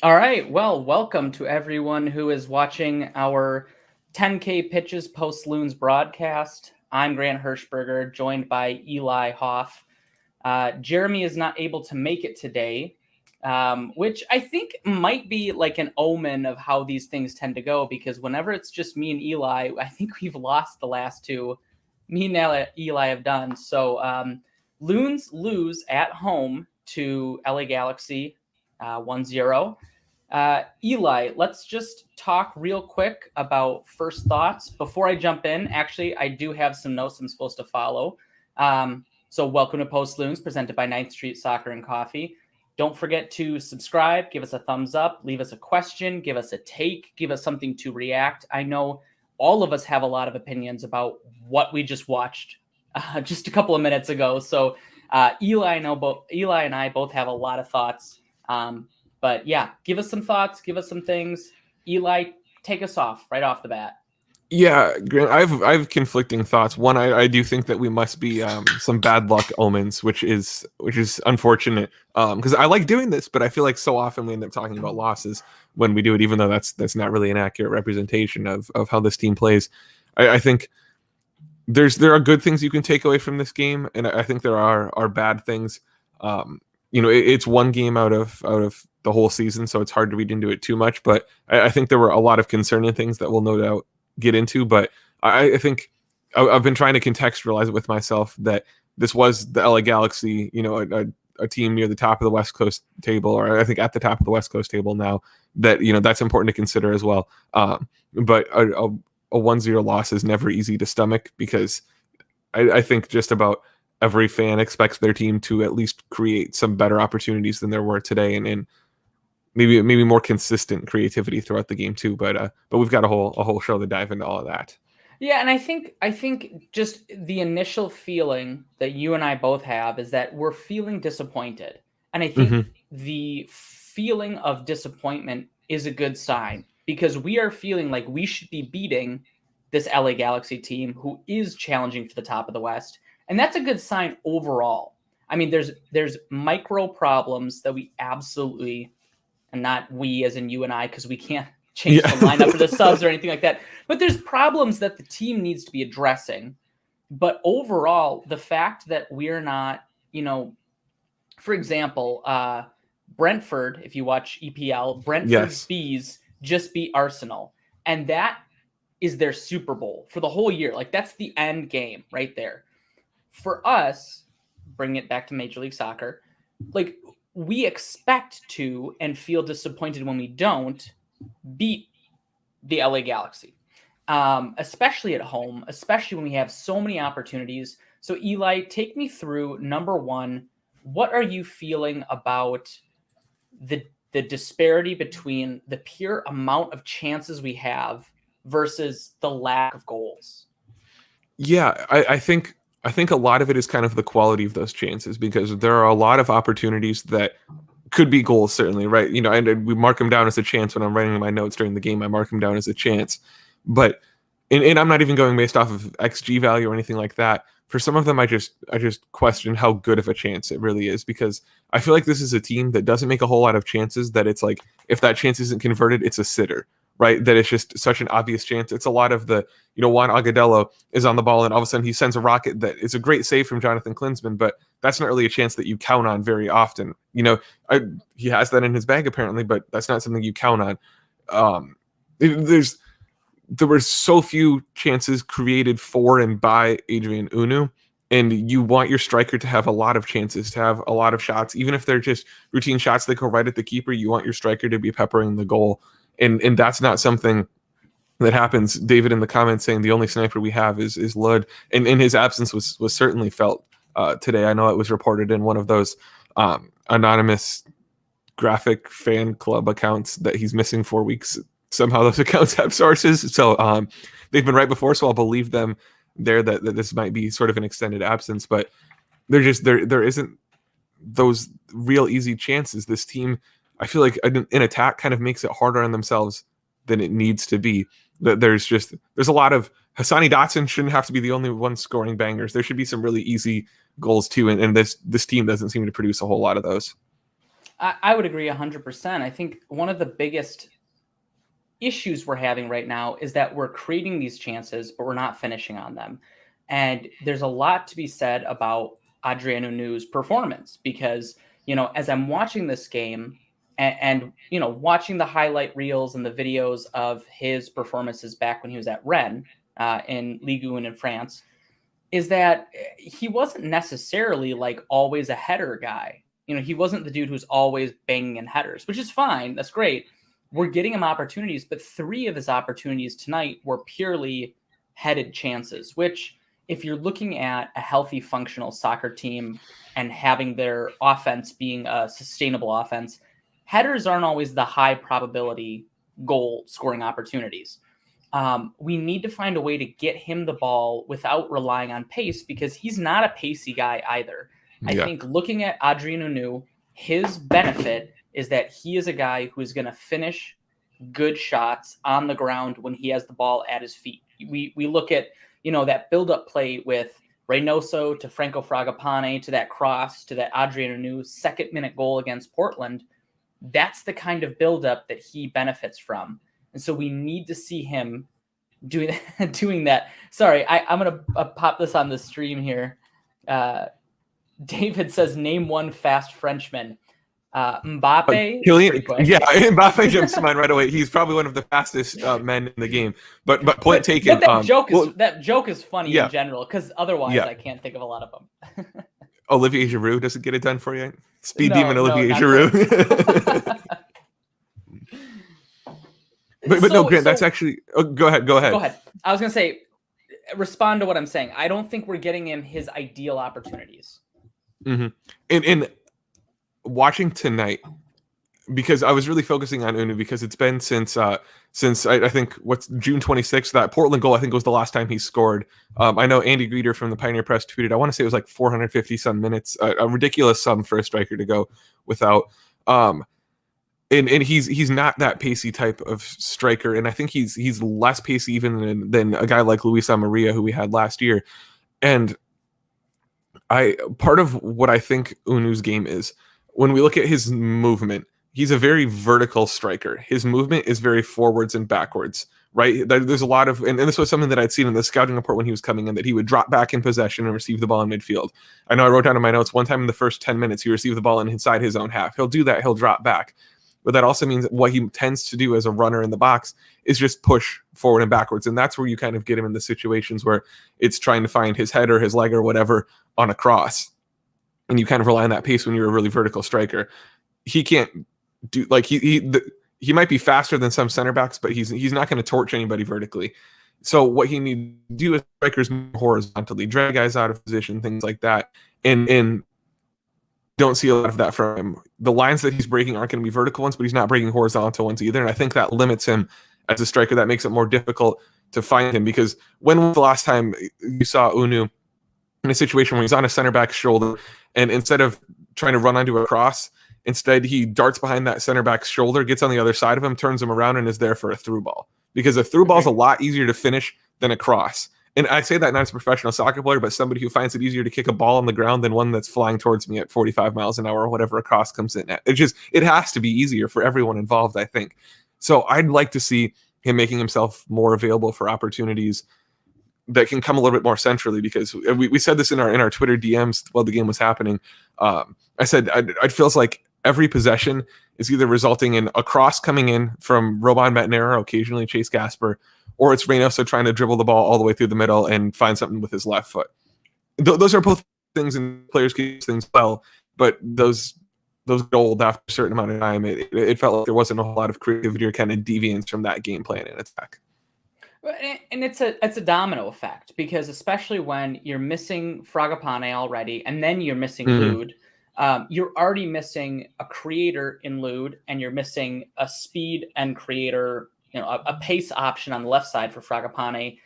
All right. Well, welcome to everyone who is watching our 10K Pitches post Loons broadcast. I'm Grant Hirschberger, joined by Eli Hoff. Jeremy is not able to make it today, which I think might be like an omen of how these things tend to go, because whenever it's just me and Eli, I think we've lost the last two. Me and Eli have done. So Loons lose at home to LA Galaxy 1-0. Eli, let's just talk real quick about first thoughts. Before I jump in, actually, I do have some notes I'm supposed to follow. So welcome to Post Loons, presented by 9th Street Soccer and Coffee. Don't forget to subscribe, give us a thumbs up, leave us a question, give us a take, give us something to react. I know all of us have a lot of opinions about what we just watched just a couple of minutes ago. So Eli and I both have a lot of thoughts. But yeah, give us some thoughts, give us some things. Eli, take us off right off the bat. Yeah, Grant, I've conflicting thoughts. One, I do think that we must be some bad luck omens, which is unfortunate. Because I like doing this, but I feel like so often we end up talking about losses when we do it, even though that's not really an accurate representation of how this team plays. I think there are good things you can take away from this game, and I think there are bad things. It's one game out of the whole season, so it's hard to read into it too much. But I think there were a lot of concerning things that we'll no doubt get into. But I think I've been trying to contextualize it with myself that this was the LA Galaxy, a team near the top of the West Coast table, or I think at the top of the West Coast table now. That that's important to consider as well. But a 1-0 loss is never easy to stomach, because I think just about every fan expects their team to at least create some better opportunities than there were today, and maybe more consistent creativity throughout the game too. But we've got a whole show to dive into all of that. Yeah, and I think just the initial feeling that you and I both have is that we're feeling disappointed. And I think the feeling of disappointment is a good sign, because we are feeling like we should be beating this LA Galaxy team who is challenging for the top of the West. And that's a good sign overall. I mean, there's micro problems that we absolutely, and not we as in you and I, because we can't change the lineup for the subs or anything like that. But there's problems that the team needs to be addressing. But overall, the fact that we're not, for example, Brentford, if you watch EPL, Brentford's Bees just beat Arsenal. And that is their Super Bowl for the whole year. Like, that's the end game right there. For us, bring it back to Major League Soccer, like, we expect to and feel disappointed when we don't beat the LA Galaxy, especially at home, especially when we have so many opportunities. So, Eli, take me through number one. What are you feeling about the disparity between the pure amount of chances we have versus the lack of goals? Yeah, I think a lot of it is kind of the quality of those chances, because there are a lot of opportunities that could be goals, certainly, right? And we mark them down as a chance. When I'm writing my notes during the game, I mark them down as a chance. But and I'm not even going based off of XG value or anything like that. For some of them, I just question how good of a chance it really is, because I feel like this is a team that doesn't make a whole lot of chances, that it's like, if that chance isn't converted, it's a sitter, right? That it's just such an obvious chance. It's a lot of the, Juan Agudelo is on the ball and all of a sudden he sends a rocket that is a great save from Jonathan Klinsmann, but that's not really a chance that you count on very often. He has that in his bag apparently, but that's not something you count on. There were so few chances created for and by Adrien Unu, and you want your striker to have a lot of chances, to have a lot of shots, even if they're just routine shots that go right at the keeper. You want your striker to be peppering the goal, and that's not something that happens. David in the comments saying the only sniper we have is Lud, and his absence was certainly felt today. I know it was reported in one of those anonymous graphic fan club accounts that he's missing 4 weeks. Somehow those accounts have sources, so they've been right before, so I'll believe them there that this might be sort of an extended absence. But there isn't those real easy chances. This team, I feel like in attack, kind of makes it harder on themselves than it needs to be. That there's a lot of Hassani Dotson shouldn't have to be the only one scoring bangers. There should be some really easy goals too, and this team doesn't seem to produce a whole lot of those. I would agree 100%. I think one of the biggest issues we're having right now is that we're creating these chances, but we're not finishing on them. And there's a lot to be said about Adrien Unnu's performance because, as I'm watching this game and watching the highlight reels and the videos of his performances back when he was at Rennes in Ligue 1 in France, is that he wasn't necessarily like always a header guy. He wasn't the dude who's always banging in headers, which is fine. That's great. We're getting him opportunities, but 3 of his opportunities tonight were purely headed chances, which if you're looking at a healthy, functional soccer team and having their offense being a sustainable offense, headers aren't always the high probability goal scoring opportunities. We need to find a way to get him the ball without relying on pace because he's not a pacey guy either. I think looking at Adrien Unnu, his benefit is that he is a guy who is going to finish good shots on the ground when he has the ball at his feet. We look at, that build-up play with Reynoso to Franco Fragapane to that cross to that Adrien Unnu second-minute goal against Portland. That's the kind of build-up that he benefits from. And so we need to see him doing that. Sorry, I'm going to pop this on the stream here. David says, name one fast Frenchman. Mbappe. Mbappe jumps to mind right away. He's probably one of the fastest men in the game. But point taken. But that joke is funny in general because otherwise I can't think of a lot of them. Olivier Giroud doesn't get it done for you. Speed demon Olivier Giroud. But no, Grant, that's actually... Oh, go ahead. Go ahead. I was going to say, respond to what I'm saying. I don't think we're getting him his ideal opportunities. Mm-hmm. And watching tonight, because I was really focusing on Unnu because it's been since I think June 26th, that Portland goal I think was the last time he scored. I know Andy Greeter from the Pioneer Press tweeted, I want to say it was like 450 some minutes, a ridiculous sum for a striker to go without. And he's not that pacey type of striker, and I think he's less pacey even than a guy like Luis Amaria who we had last year. And part of what I think Unnu's game is, when we look at his movement, he's a very vertical striker. His movement is very forwards and backwards, right? There's a lot of, and this was something that I'd seen in the scouting report when he was coming in, that he would drop back in possession and receive the ball in midfield. I know I wrote down in my notes one time in the first 10 minutes, he received the ball inside his own half. He'll do that. He'll drop back. But that also means that what he tends to do as a runner in the box is just push forward and backwards. And that's where you kind of get him in the situations where it's trying to find his head or his leg or whatever on a cross. And you kind of rely on that pace when you're a really vertical striker. He can't do, like, he might be faster than some center backs, but he's not going to torch anybody vertically. So what he needs to do is strikers move horizontally, drag guys out of position, things like that. And don't see a lot of that from him. The lines that he's breaking aren't going to be vertical ones, but he's not breaking horizontal ones either. And I think that limits him as a striker. That makes it more difficult to find him, because when was the last time you saw Unnu in a situation where he's on a center back's shoulder and instead of trying to run onto a cross, instead he darts behind that center back's shoulder, gets on the other side of him, turns him around, and is there for a through ball? Because a through ball is a lot easier to finish than a cross. And I say that not as a professional soccer player, but somebody who finds it easier to kick a ball on the ground than one that's flying towards me at 45 miles an hour or whatever a cross comes in at. It has to be easier for everyone involved, I think. So I'd like to see him making himself more available for opportunities that can come a little bit more centrally, because we said this in our Twitter DMs while the game was happening. I said it feels like every possession is either resulting in a cross coming in from Robin Metnera, occasionally Chase Gasper, or it's Reynoso trying to dribble the ball all the way through the middle and find something with his left foot. Those are both things, and players can use things well, but those gold after a certain amount of time, it felt like there wasn't a whole lot of creativity or kind of deviance from that game plan in attack. And it's a domino effect, because especially when you're missing Fragapane already, and then you're missing Lod, you're already missing a creator in Lod, and you're missing a speed and creator, a pace option on the left side for Fragapane,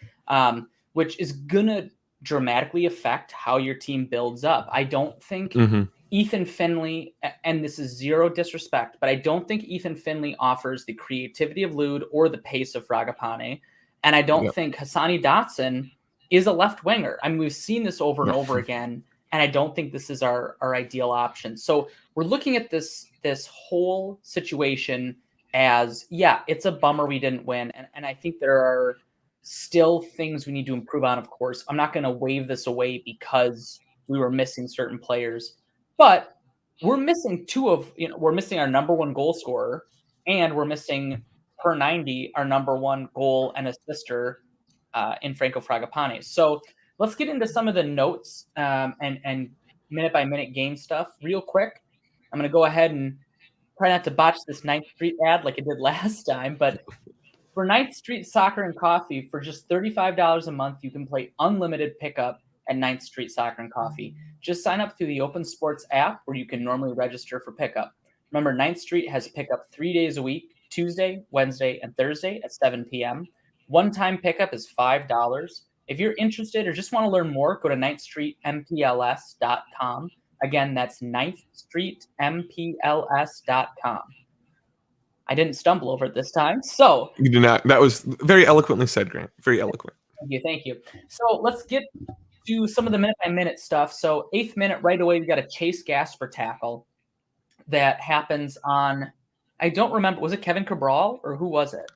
which is gonna dramatically affect how your team builds up. I don't think Ethan Finley, and this is zero disrespect, but I don't think Ethan Finley offers the creativity of Lod or the pace of Fragapane. And I don't think Hassani Dotson is a left winger. I mean, we've seen this over and over again. And I don't think this is our ideal option. So we're looking at this whole situation as, yeah, it's a bummer we didn't win. And I think there are still things we need to improve on, of course. I'm not going to wave this away because we were missing certain players. But we're missing we're missing our number one goal scorer, and we're missing per 90 our number one goal and assister in Franco Fragapane. So let's get into some of the notes and minute by minute game stuff real quick. I'm going to go ahead and try not to botch this 9th Street ad like I did last time, but for 9th Street Soccer and Coffee, for just $35 a month, you can play unlimited pickup at 9th Street Soccer and Coffee. Just sign up through the Open Sports app where you can normally register for pickup. Remember, 9th Street has pickup 3 days a week, Tuesday, Wednesday, and Thursday at 7 p.m. One-time pickup is $5. If you're interested or just want to learn more, go to 9thstreetmpls.com. Again, that's 9thstreetmpls.com. I didn't stumble over it this time. So you did not. That was very eloquently said, Grant. Very eloquent. Thank you. So let's get to some of the minute-by-minute stuff. So 8th minute, right away, we got a Chase Gasper tackle that happens on, I don't remember, was it Kevin Cabral or who was it?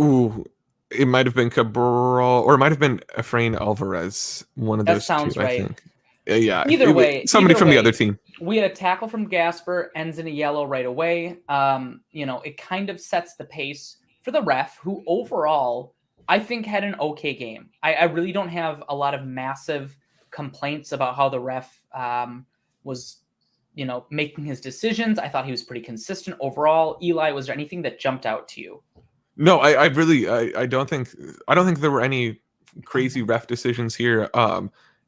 Ooh, it might have been Cabral or it might have been Efrain Alvarez. One of those sounds two, right. I think. Yeah. Either way, somebody from the other team. We had a tackle from Gasper, ends in a yellow right away. It kind of sets the pace for the ref, who overall I think had an okay game. I really don't have a lot of massive complaints about how the ref was, making his decisions. I thought he was pretty consistent overall. Eli, was there anything that jumped out to you? No, I don't think there were any crazy ref decisions here.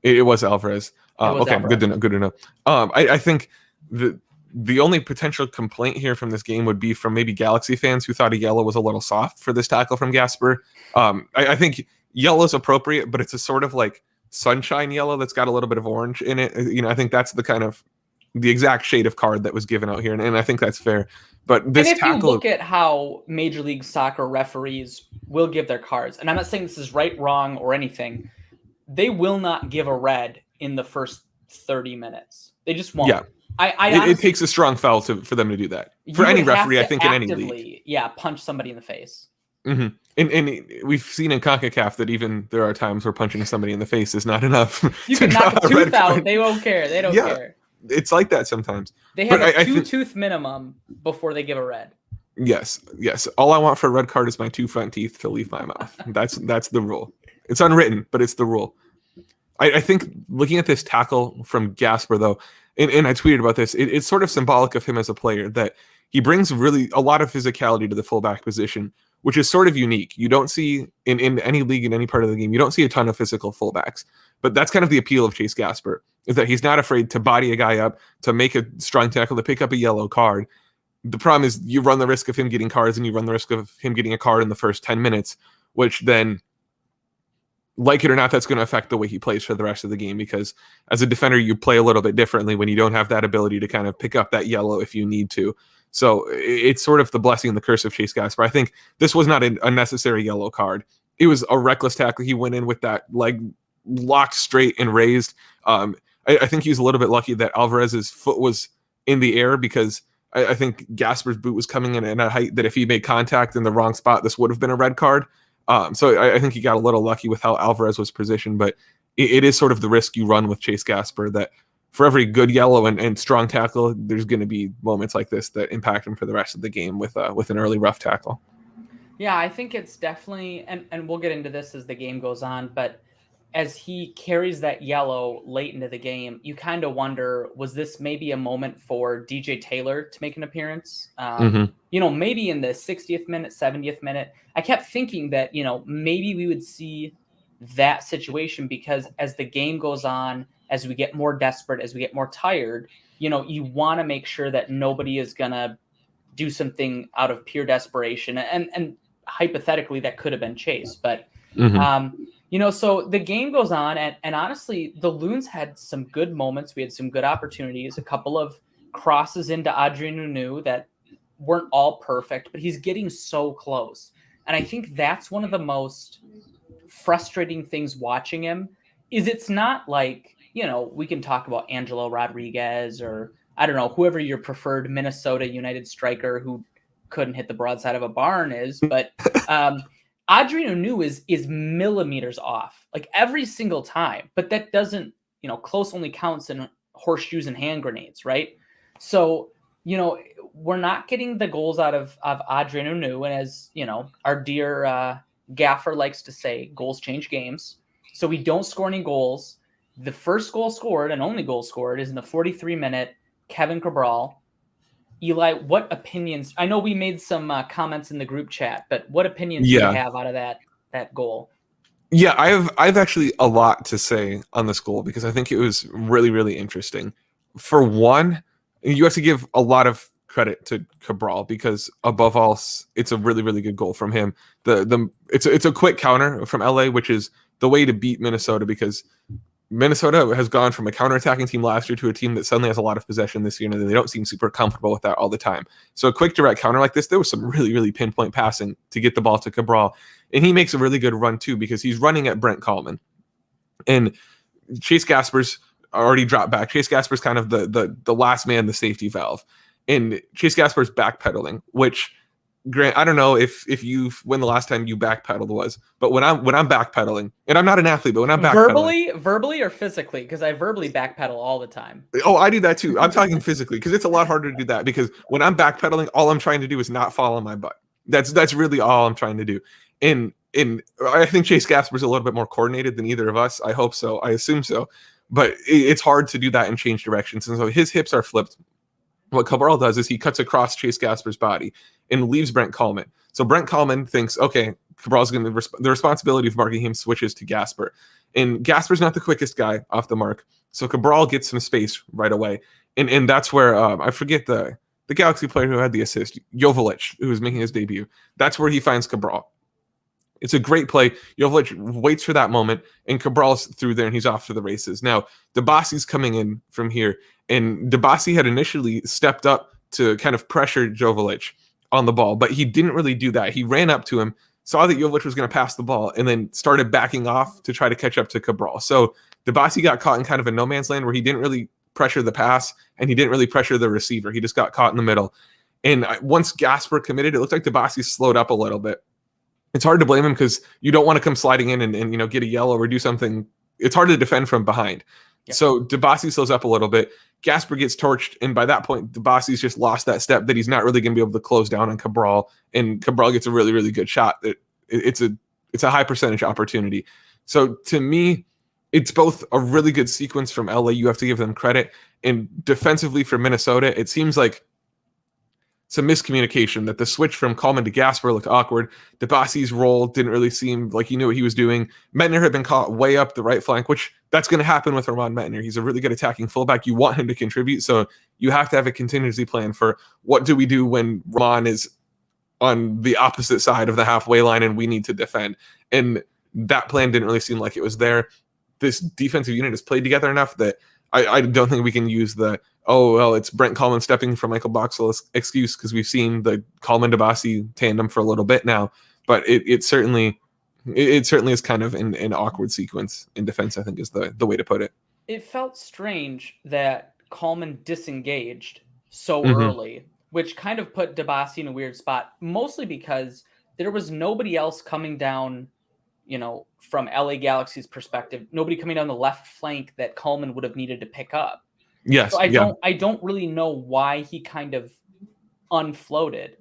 It was Alvarez. Okay, Alvarez. Good to know. I think the only potential complaint here from this game would be from maybe Galaxy fans who thought a yellow was a little soft for this tackle from Gasper. I think yellow's appropriate, but it's a sort of like sunshine yellow that's got a little bit of orange in it. I think that's the exact shade of card that was given out here, and I think that's fair. But this and if tackle, you look at how Major League Soccer referees will give their cards, and I'm not saying this is right, wrong, or anything, they will not give a red in the first 30 minutes. They just won't. Yeah. Honestly, it takes a strong foul for them to do that. For any referee, I think, in any league. Yeah, punch somebody in the face. Mm-hmm. And we've seen in CONCACAF that even there are times where punching somebody in the face is not enough. You can knock a tooth out. They won't care. They don't care. It's like that sometimes. They have a 2-tooth minimum before they give a red. Yes. All I want for a red card is my 2 front teeth to leave my mouth. That's the rule. It's unwritten, but it's the rule. I think looking at this tackle from Gasper, though, and I tweeted about this, it's sort of symbolic of him as a player that he brings really a lot of physicality to the fullback position, which is sort of unique. You don't see in any league in any part of the game, you don't see a ton of physical fullbacks. But that's kind of the appeal of Chase Gasper, is that he's not afraid to body a guy up, to make a strong tackle, to pick up a yellow card. The problem is you run the risk of him getting cards and you run the risk of him getting a card in the first 10 minutes, which then, like it or not, that's going to affect the way he plays for the rest of the game, because as a defender, you play a little bit differently when you don't have that ability to kind of pick up that yellow if you need to. So it's sort of the blessing and the curse of Chase Gasper. I think this was not a necessary yellow card. It was a reckless tackle. He went in with that leg locked straight and raised. I think he was a little bit lucky that Alvarez's foot was in the air, because I think Gasper's boot was coming in at a height that if he made contact in the wrong spot, this would have been a red card. So I think he got a little lucky with how Alvarez was positioned, but it is sort of the risk you run with Chase Gasper, that for every good yellow and strong tackle, there's going to be moments like this that impact him for the rest of the game with an early rough tackle. Yeah, I think it's definitely, and we'll get into this as the game goes on, but as he carries that yellow late into the game, you kind of wonder, was this maybe a moment for DJ Taylor to make an appearance? Maybe in the 60th minute, 70th minute. I kept thinking that, maybe we would see that situation, because as the game goes on, as we get more desperate, as we get more tired, you want to make sure that nobody is going to do something out of pure desperation. And hypothetically, that could have been Chase. But, so the game goes on, and honestly, the Loons had some good moments. We had some good opportunities, a couple of crosses into Adrien Hunou that weren't all perfect, but he's getting so close. And I think that's one of the most frustrating things watching him, is it's not like, we can talk about Angelo Rodriguez or I don't know, whoever your preferred Minnesota United striker who couldn't hit the broadside of a barn is, but Adrian Anu is millimeters off, like every single time. But that doesn't, close only counts in horseshoes and hand grenades, right? So, we're not getting the goals out of Adrian Anu, and as our dear Gaffer likes to say, goals change games. So we don't score any goals. The first goal scored and only goal scored is in the 43-minute. Kevin Cabral. Eli, what opinions? I know we made some comments in the group chat, but what opinions do you have out of that goal? Yeah, I've actually a lot to say on this goal because I think it was really, really interesting. For one, you have to give a lot of credit to Cabral because above all, it's a really, really good goal from him. It's a quick counter from LA, which is the way to beat Minnesota because Minnesota has gone from a counterattacking team last year to a team that suddenly has a lot of possession this year, and they don't seem super comfortable with that all the time. So a quick direct counter like this, there was some really, really pinpoint passing to get the ball to Cabral, and he makes a really good run too because he's running at Brent Kallman, and Chase Gasper's already dropped back. Chase Gasper's kind of the last man, the safety valve, and Chase Gasper's backpedaling, which Grant, I don't know if when the last time you backpedaled was, but when I'm backpedaling, and I'm not an athlete, but when I'm backpedaling, verbally or physically, because I verbally backpedal all the time. Oh, I do that too. I'm talking physically because it's a lot harder to do that because when I'm backpedaling, all I'm trying to do is not fall on my butt. That's really all I'm trying to do. And I think Chase Gasper's a little bit more coordinated than either of us. I hope so. I assume so. But it's hard to do that and change directions. And so his hips are flipped. What Cabral does is he cuts across Chase Gasper's body and leaves Brent Kallman. So Brent Kallman thinks, okay, Cabral's going to the responsibility of marking him switches to Gasper. And Gasper's not the quickest guy off the mark. So Cabral gets some space right away. And that's where I forget the Galaxy player who had the assist, Joveljic, who was making his debut. That's where he finds Cabral. It's a great play. Joveljic waits for that moment, and Cabral's through there, and he's off to the races. Now, Dibassi's coming in from here, and Dibassi had initially stepped up to kind of pressure Joveljic on the ball, but he didn't really do that. He ran up to him, saw that Joveljic was going to pass the ball, and then started backing off to try to catch up to Cabral. So Dibassi got caught in kind of a no man's land where he didn't really pressure the pass, and he didn't really pressure the receiver. He just got caught in the middle. And once Gasper committed, it looked like Dibassi slowed up a little bit. It's hard to blame him because you don't want to come sliding in and get a yellow or do something. It's hard to defend from behind. Yep. So Dibassi slows up a little bit. Gasper gets torched, and by that point, Dibassi's just lost that step that he's not really going to be able to close down on Cabral, and Cabral gets a really, really good shot. It's a high percentage opportunity. So to me, it's both a really good sequence from LA. You have to give them credit, and defensively for Minnesota, it seems like some miscommunication that the switch from Kallman to Gasper looked awkward. Dibassi's role didn't really seem like he knew what he was doing. Metner had been caught way up the right flank, which that's going to happen with Roman Metner. He's a really good attacking fullback. You want him to contribute, so you have to have a contingency plan for what do we do when Roman is on the opposite side of the halfway line and we need to defend. And that plan didn't really seem like it was there. This defensive unit has played together enough that I don't think we can use the it's Brent Kallman stepping for Michael Boxall's excuse because we've seen the Kallman-Dibassi tandem for a little bit now. But it certainly is kind of an awkward sequence in defense, I think is the way to put it. It felt strange that Kallman disengaged so early, which kind of put Dibassi in a weird spot, mostly because there was nobody else coming down, from LA Galaxy's perspective, nobody coming down the left flank that Kallman would have needed to pick up. Yes. So I don't really know why he kind of unfloated.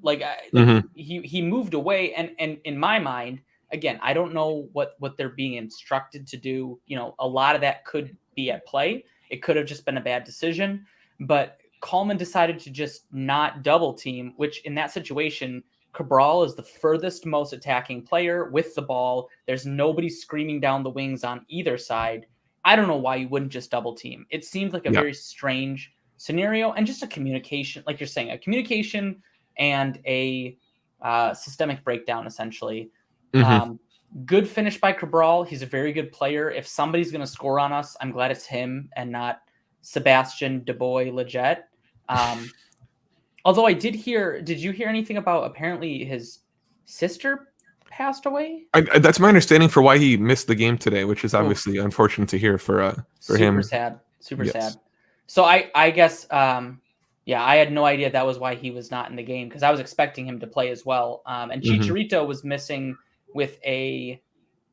He moved away, and in my mind, again, I don't know what they're being instructed to do. A lot of that could be at play. It could have just been a bad decision, but Kallman decided to just not double team, which in that situation, Cabral is the furthest most attacking player with the ball. There's nobody screaming down the wings on either side. I don't know why you wouldn't just double team. It seems like a very strange scenario, and just a communication, like you're saying, a communication and a systemic breakdown, essentially. Good finish by Cabral. He's a very good player. If somebody's going to score on us, I'm glad it's him and not Sebastian Deboy Leggett. Although did you hear anything about apparently his sister passed away. That's my understanding for why he missed the game today, which is Oof. obviously unfortunate to hear for him. Super sad. Super sad. So I guess yeah, I had no idea that was why he was not in the game because I was expecting him to play as well. And Chicharito was missing with a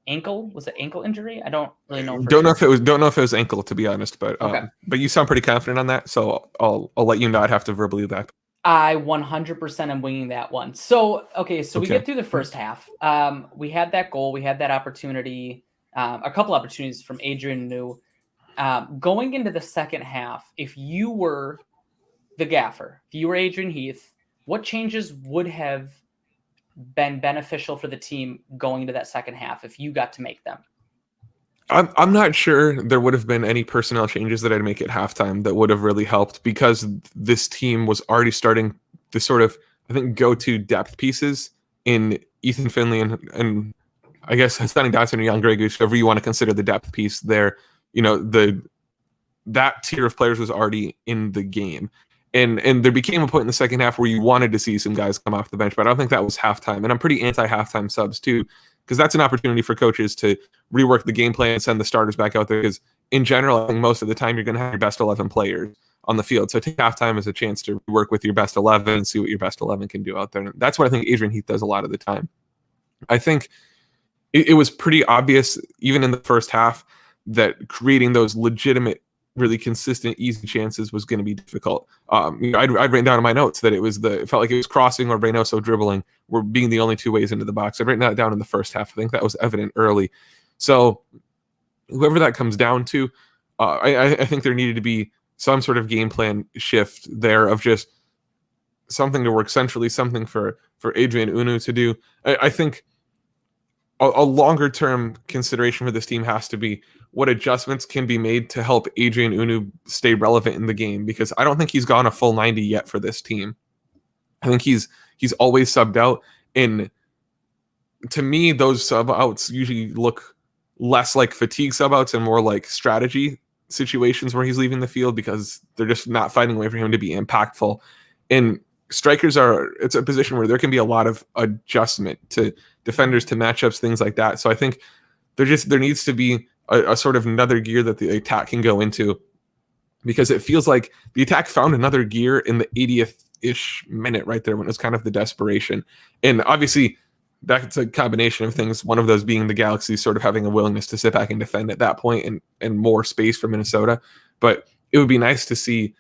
ankle. Was it ankle injury? I don't really know. Don't know if it was ankle, to be honest, but okay. But you sound pretty confident on that, so I'll let you not have to verbally back. I 100% am winging that one. So we get through the first half. We had that goal. We had that opportunity. A couple opportunities from Adrian New. Going into the second half, if you were the gaffer, if you were Adrian Heath, what changes would have been beneficial for the team going into that second half if you got to make them? I'm not sure there would have been any personnel changes that I'd make at halftime that would have really helped because this team was already starting to sort of, I think, go-to depth pieces in Ethan Finley and I guess Sonny Dotson or Jan Gregus, whoever you want to consider the depth piece there. That tier of players was already in the game. And there became a point in the second half where you wanted to see some guys come off the bench, but I don't think that was halftime. And I'm pretty anti-halftime subs too, because that's an opportunity for coaches to rework the game plan and send the starters back out there. Because in general, I think most of the time you're going to have your best 11 players on the field. So take halftime as a chance to work with your best 11 and see what your best 11 can do out there. And that's what I think Adrian Heath does a lot of the time. I think it was pretty obvious, even in the first half, that creating those legitimate, really consistent, easy chances was going to be difficult. I'd written down in my notes that it felt like it was crossing or Reynoso dribbling were being the only two ways into the box. I'd written that down in the first half. I think that was evident early. So whoever that comes down to, I think there needed to be some sort of game plan shift there of just something to work centrally, something for Adrian Unu to do. I think a longer term consideration for this team has to be what adjustments can be made to help Adrian Unu stay relevant in the game, because I don't think he's gone a full 90 yet for this team. I think he's always subbed out, and to me, those sub outs usually look less like fatigue sub outs and more like strategy situations where he's leaving the field because they're just not finding a way for him to be impactful. And strikers it's a position where there can be a lot of adjustment to defenders, to matchups, things like that. So I think there needs to be a sort of another gear that the attack can go into, because it feels like the attack found another gear in the 80th-ish minute right there when it was kind of the desperation. And obviously that's a combination of things, one of those being the Galaxy sort of having a willingness to sit back and defend at that point and more space for Minnesota. But it would be nice to see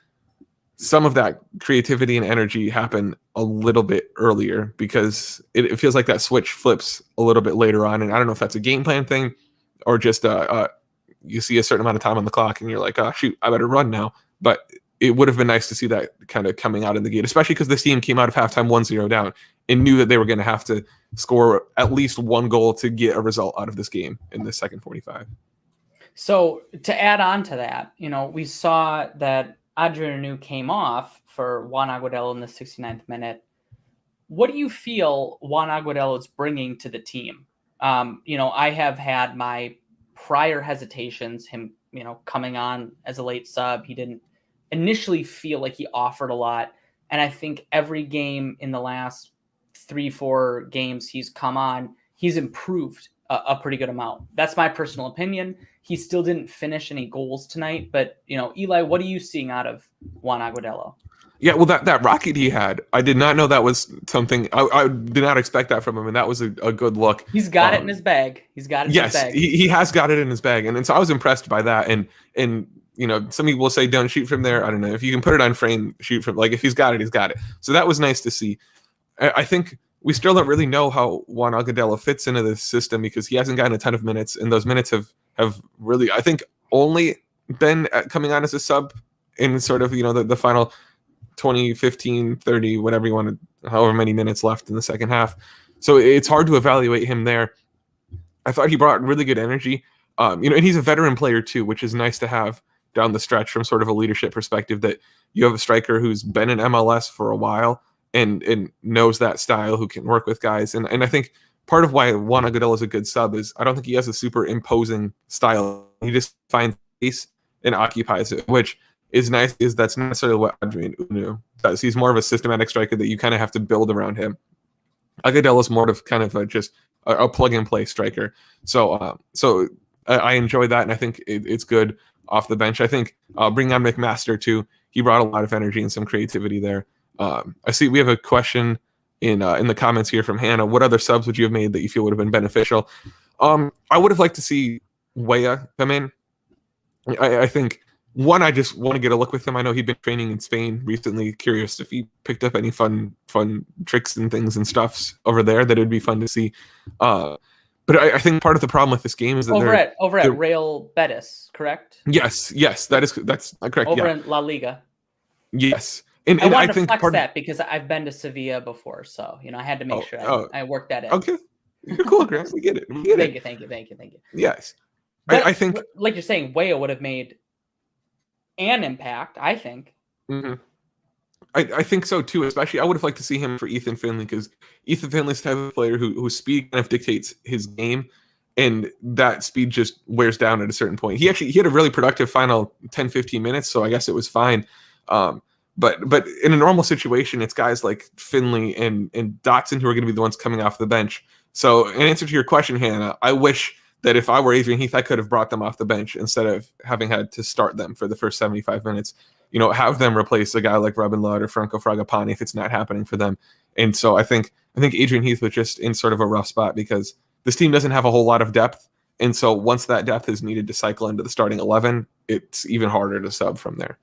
some of that creativity and energy happen a little bit earlier, because it feels like that switch flips a little bit later on. And I don't know if that's a game plan thing or just you see a certain amount of time on the clock and you're like, oh, shoot, I better run now. But it would have been nice to see that kind of coming out in the gate, especially because this team came out of halftime 1-0 down and knew that they were going to have to score at least one goal to get a result out of this game in the second 45. So to add on to that, we saw that Adrian Anu came off for Juan Agudelo in the 69th minute. What do you feel Juan Agudelo is bringing to the team? I have had my prior hesitations, him, coming on as a late sub. He didn't initially feel like he offered a lot. And I think every game in the last 3-4 games he's come on, he's improved a pretty good amount. That's my personal opinion. He still didn't finish any goals tonight, but Eli, what are you seeing out of Juan Agudelo? Yeah, well, that rocket he had, I did not know that was something. I did not expect that from him, and that was a good look. He's got it in his bag. He's got it in his bag. Yes, he has got it in his bag, and so I was impressed by that. And some people will say don't shoot from there. I don't know if you can put it on frame, shoot from, like, if he's got it, he's got it. So that was nice to see. I think we still don't really know how Juan Agudelo fits into this system because he hasn't gotten a ton of minutes, and those minutes have really, I think, only been coming on as a sub in sort of the final 20, 15, 30, whatever you want to, however many minutes left in the second half. So it's hard to evaluate him there. I thought he brought really good energy. And he's a veteran player too, which is nice to have down the stretch from sort of a leadership perspective, that you have a striker who's been in MLS for a while and knows that style, who can work with guys. And I think part of why Juan Agudelo is a good sub is I don't think he has a super imposing style. He just finds space and occupies it, which is nice, is that's not necessarily what Adrian Unu does. He's more of a systematic striker that you kind of have to build around him. Agudelo is more of kind of just a plug and play striker. So I enjoy that, and I think it's good off the bench. I think bringing on McMaster too. He brought a lot of energy and some creativity there. I see we have a question in the comments here from Hannah. What other subs would you have made that you feel would have been beneficial? I would have liked to see Weah come in. I think one, I just want to get a look with him. I know he'd been training in Spain recently. Curious if he picked up any fun tricks and things and stuffs over there that it'd be fun to see. But I think part of the problem with this game is that over at Real Betis, correct? Yes, that's correct. Over in La Liga. Yes, and I wanted I think to flex that because I've been to Sevilla before, so I had to make sure I worked that in. Okay, you're cool, Grant. We get it. Thank you. Yes, but I think, like you're saying, Weah would have made an impact. I think. Mm-hmm. I think so too. Especially, I would have liked to see him for Ethan Finley, because Ethan Finley's the type of player whose speed kind of dictates his game, and that speed just wears down at a certain point. He had a really productive final 10-15 minutes, so I guess it was fine. But in a normal situation, it's guys like Finley and Dotson who are going to be the ones coming off the bench. So in answer to your question, Hannah, I wish that if I were Adrian Heath, I could have brought them off the bench instead of having had to start them for the first 75 minutes. Have them replace a guy like Robin Lod or Franco Fragapane if it's not happening for them. And so I think Adrian Heath was just in sort of a rough spot because this team doesn't have a whole lot of depth. And so once that depth is needed to cycle into the starting 11, it's even harder to sub from there.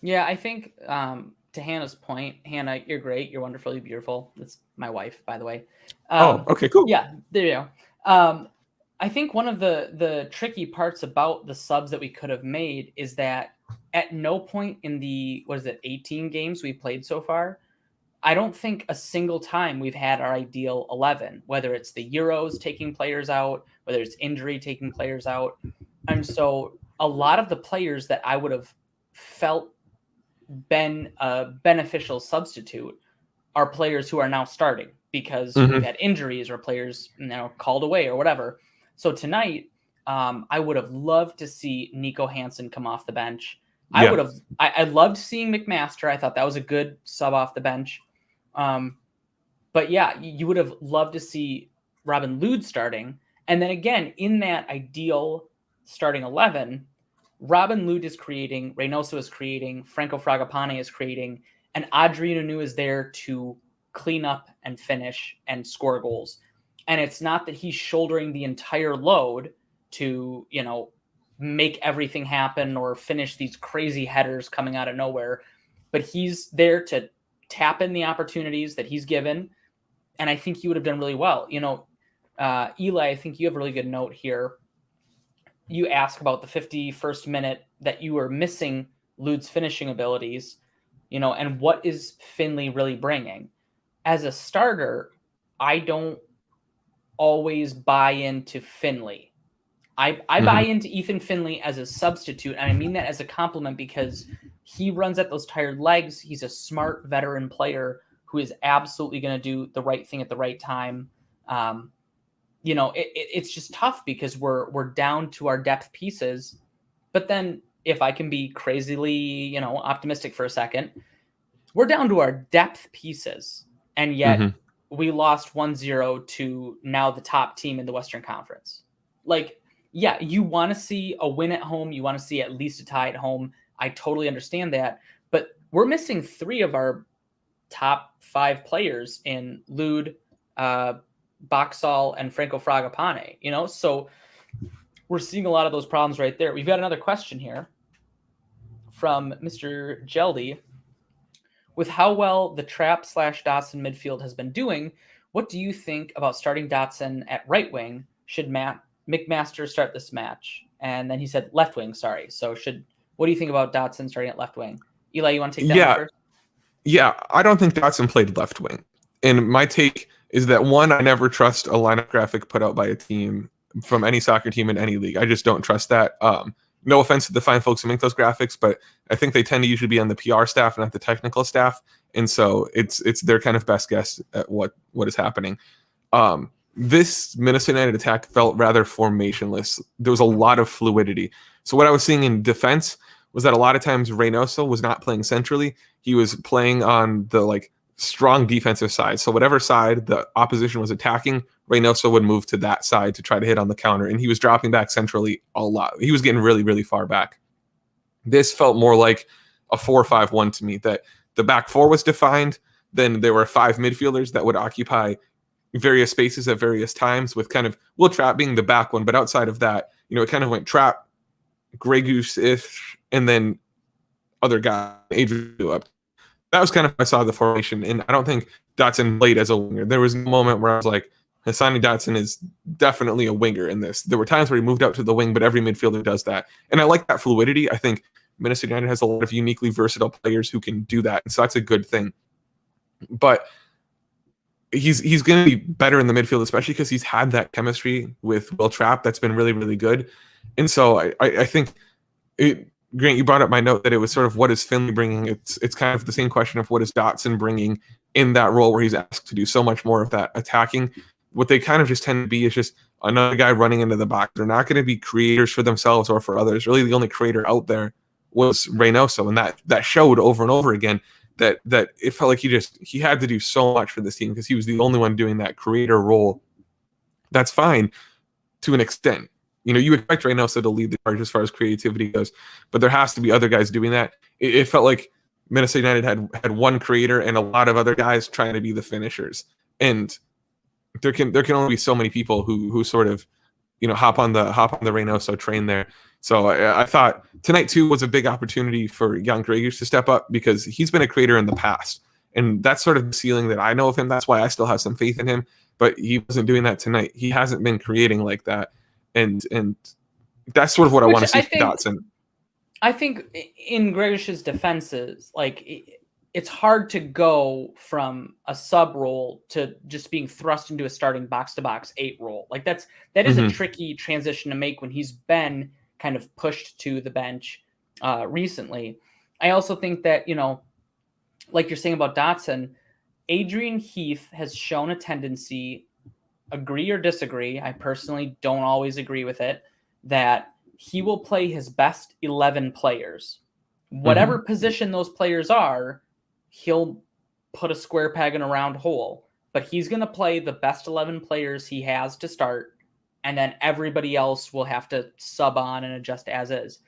Yeah, I think to Hannah's point, Hannah, you're great. You're wonderful. You're beautiful. That's my wife, by the way. Okay, cool. Yeah, there you go. I think one of the tricky parts about the subs that we could have made is that at no point in the 18 games we've played so far, I don't think a single time we've had our ideal 11, whether it's the Euros taking players out, whether it's injury taking players out. And so a lot of the players that I would have felt been a beneficial substitute are players who are now starting because we've had injuries or players called away or whatever. So tonight, I would have loved to see Nico Hansen come off the bench. Yeah. I loved seeing McMaster. I thought that was a good sub off the bench. But yeah, you would have loved to see Robin Lod starting. And then again, in that ideal starting 11, Robin Lod is creating, Reynoso is creating, Franco Fragapane is creating, and Adrien Hunou is there to clean up and finish and score goals. And it's not that he's shouldering the entire load to, make everything happen or finish these crazy headers coming out of nowhere, but he's there to tap in the opportunities that he's given. And I think he would have done really well. Eli, I think you have a really good note here. You ask about the 51st minute that you were missing Lod's finishing abilities, and what is Finley really bringing? As a starter, I don't always buy into Finley. I buy into Ethan Finley as a substitute, and I mean that as a compliment because he runs at those tired legs. He's a smart veteran player who is absolutely going to do the right thing at the right time. It's just tough because we're down to our depth pieces. But then if I can be crazily, optimistic for a second, we're down to our depth pieces. And yet we lost 1-0 to now the top team in the Western Conference. Yeah, you want to see a win at home. You want to see at least a tie at home. I totally understand that. But we're missing 3 of our top 5 players in Lod, Boxall, and Franco Fragapane, so we're seeing a lot of those problems right there. We've got another question here from Mr. Geldy. With how well the Trapp/Dotson midfield has been doing, what do you think about starting Dotson at right wing? Should McMaster start this match? And then he said left wing, sorry. So what do you think about Dotson starting at left wing? Eli, you want to take that one first? Yeah, I don't think Dotson played left wing. And my take is that, one, I never trust a lineup graphic put out by a team from any soccer team in any league. I just don't trust that. No offense to the fine folks who make those graphics, but I think they tend to usually be on the PR staff, not the technical staff. And so it's their kind of best guess at what is happening. This Minnesota United attack felt rather formationless. There was a lot of fluidity. So what I was seeing in defense was that a lot of times Reynoso was not playing centrally. He was playing on the strong defensive side. So whatever side the opposition was attacking, Reynoso would move to that side to try to hit on the counter. And he was dropping back centrally a lot. He was getting really, really far back. This felt more like a 4-5-1 to me, that the back four was defined. Then there were 5 midfielders that would occupy various spaces at various times, with kind of Will Trapp being the back one. But outside of that, it kind of went Trapp, Grey Goose-ish, and then other guy, Adrian up. That was kind of how I saw the formation, and I don't think Dotson played as a winger. There was a moment where I was like, Hassani Dotson is definitely a winger in this. There were times where he moved out to the wing, but every midfielder does that. And I like that fluidity. I think Minnesota United has a lot of uniquely versatile players who can do that, and so that's a good thing. But he's going to be better in the midfield, especially because he's had that chemistry with Will Trapp that's been really, really good. And so I think Grant, you brought up my note that it was sort of, what is Finley bringing? It's kind of the same question of what is Dotson bringing in that role where he's asked to do so much more of that attacking. What they kind of just tend to be is just another guy running into the box. They're not going to be creators for themselves or for others. Really, the only creator out there was Reynoso, and that showed over and over again that it felt like he had to do so much for this team because he was the only one doing that creator role. That's fine to an extent. You expect Reynoso to lead the charge as far as creativity goes, but there has to be other guys doing that. It felt like Minnesota United had one creator and a lot of other guys trying to be the finishers, and there can only be so many people who sort of hop on the Reynoso train there. So I thought tonight too was a big opportunity for Jan Gregus to step up, because he's been a creator in the past, and that's sort of the ceiling that I know of him. That's why I still have some faith in him, but he wasn't doing that tonight. He hasn't been creating like that. And that's sort of what I want to see from Dotson. I think in Gregish's defenses, it's hard to go from a sub role to just being thrust into a starting box-to-box 8 role. That is a tricky transition to make when he's been kind of pushed to the bench recently. I also think that, like you're saying about Dotson, Adrian Heath has shown a tendency, agree or disagree, I personally don't always agree with it, that he will play his best 11 players. Whatever position those players are, he'll put a square peg in a round hole. But he's going to play the best 11 players he has to start, and then everybody else will have to sub on and adjust as is.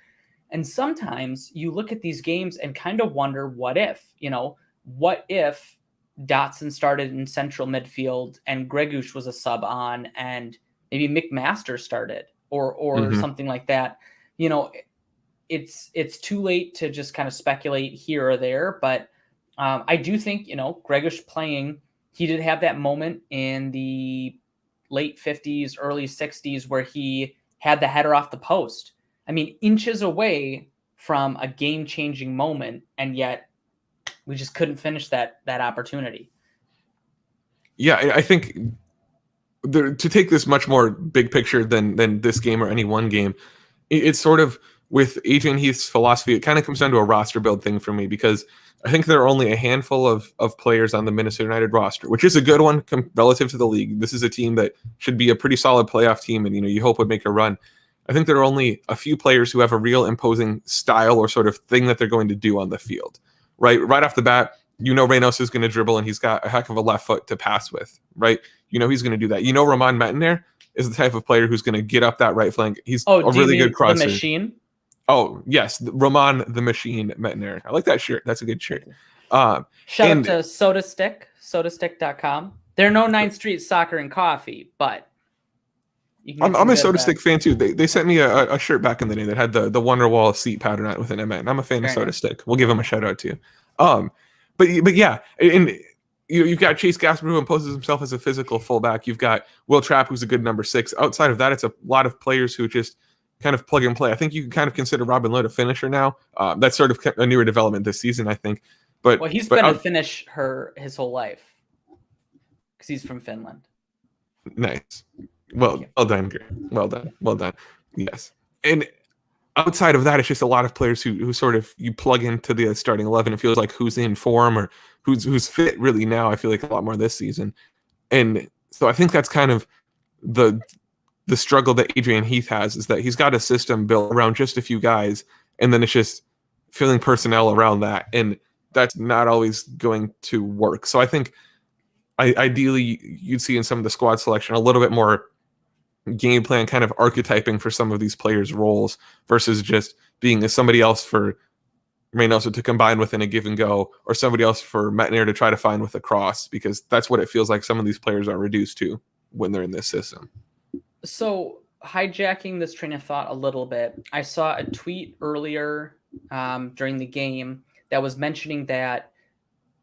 And sometimes you look at these games and kind of wonder, what if Dotson started in central midfield and Gregus was a sub on, and maybe McMaster started or something like that. It's too late to just kind of speculate here or there, but I do think, Gregus playing, he did have that moment in the late 50s, early 60s where he had the header off the post. I mean, inches away from a game-changing moment, and yet we just couldn't finish that opportunity. Yeah, I think to take this much more big picture than this game or any one game, it's sort of with Adrian Heath's philosophy, it kind of comes down to a roster build thing for me, because I think there are only a handful of players on the Minnesota United roster, which is a good one relative to the league. This is a team that should be a pretty solid playoff team, and you hope would make a run. I think there are only a few players who have a real imposing style or sort of thing that they're going to do on the field. Right off the bat, Reynoso is going to dribble, and he's got a heck of a left foot to pass with, right? He's going to do that. Roman Mettener is the type of player who's going to get up that right flank. He's a really good crosser. The Machine? Oh, yes. Roman the Machine Mettener. I like that shirt. That's a good shirt. Shout out to SodaStick, sodastick.com. There are no 9th Street Soccer and Coffee, but I'm a SodaStick fan too. They sent me a shirt back in the day that had the Wonderwall seat pattern on it with an M. I'm a fan of SodaStick. We'll give him a shout out too. But yeah, and you've got Chase Gasper, who imposes himself as a physical fullback. You've got Will Trapp, who's a good number 6. Outside of that, it's a lot of players who just kind of plug and play. I think you can kind of consider Robin Lod a finisher now. That's sort of a newer development this season, I think. But he's been a finisher his whole life because he's from Finland. Nice. Well done, Grant. Well done. Yes. And outside of that, it's just a lot of players who sort of you plug into the starting 11. It feels like who's in form or who's fit really now. I feel like a lot more this season. And so I think that's kind of the struggle that Adrian Heath has, is that he's got a system built around just a few guys, and then it's just filling personnel around that. And that's not always going to work. So I think ideally you'd see in some of the squad selection a little bit more game plan kind of archetyping for some of these players' roles versus just being somebody else for Reynoso to combine with in a give and go, or somebody else for Metner to try to find with a cross, because that's what it feels like some of these players are reduced to when they're in this system. So hijacking this train of thought a little bit, I saw a tweet earlier during the game that was mentioning that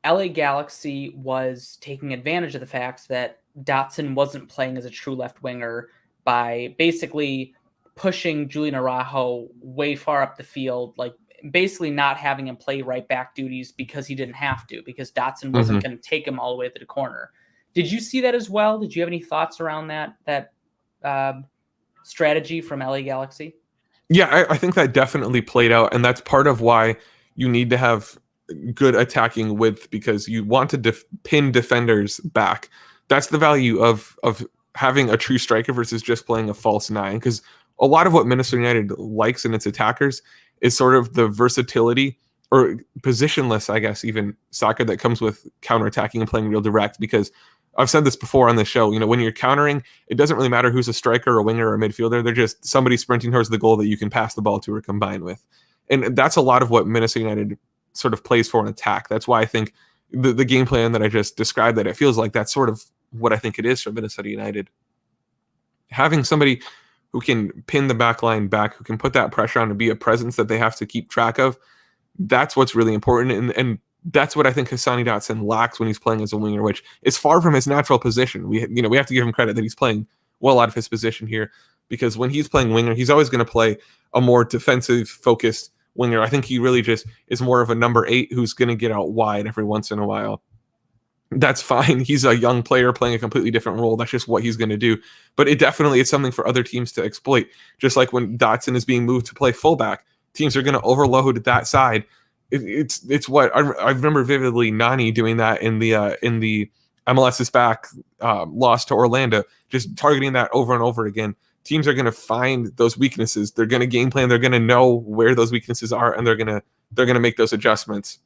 LA Galaxy was taking advantage of the fact that Dotson wasn't playing as a true left winger by basically pushing Julian Araujo way far up the field, like basically not having him play right back duties because he didn't have to, because Dotson wasn't going to take him all the way to the corner. Did you see that as well? Did you have any thoughts around that strategy from LA Galaxy? Yeah, I think that definitely played out, and that's part of why you need to have good attacking width, because you want to pin defenders back. That's the value of having a true striker versus just playing a false nine, because a lot of what Minnesota United likes in its attackers is sort of the versatility or positionless, I guess, even soccer that comes with counterattacking and playing real direct. Because I've said this before on the show, when you're countering, it doesn't really matter who's a striker, a winger, or a midfielder. They're just somebody sprinting towards the goal that you can pass the ball to or combine with. And that's a lot of what Minnesota United sort of plays for an attack. That's why I think the game plan that I just described, that it feels like that's sort of what I think it is for Minnesota United. Having somebody who can pin the back line back, who can put that pressure on to be a presence that they have to keep track of, that's what's really important. And that's what I think Hassani Dotson lacks when he's playing as a winger, which is far from his natural position. We have to give him credit that he's playing well out of his position here, because when he's playing winger, he's always going to play a more defensive focused winger. I think he really just is more of a number 8 who's going to get out wide every once in a while. That's fine. He's a young player playing a completely different role. That's just what he's going to do. But it definitely is something for other teams to exploit. Just like when Dotson is being moved to play fullback, teams are going to overload that side. It's what I remember vividly Nani doing that in the MLS is back loss to Orlando, just targeting that over and over again. Teams are going to find those weaknesses. They're going to game plan. They're going to know where those weaknesses are, and they're going to make those adjustments.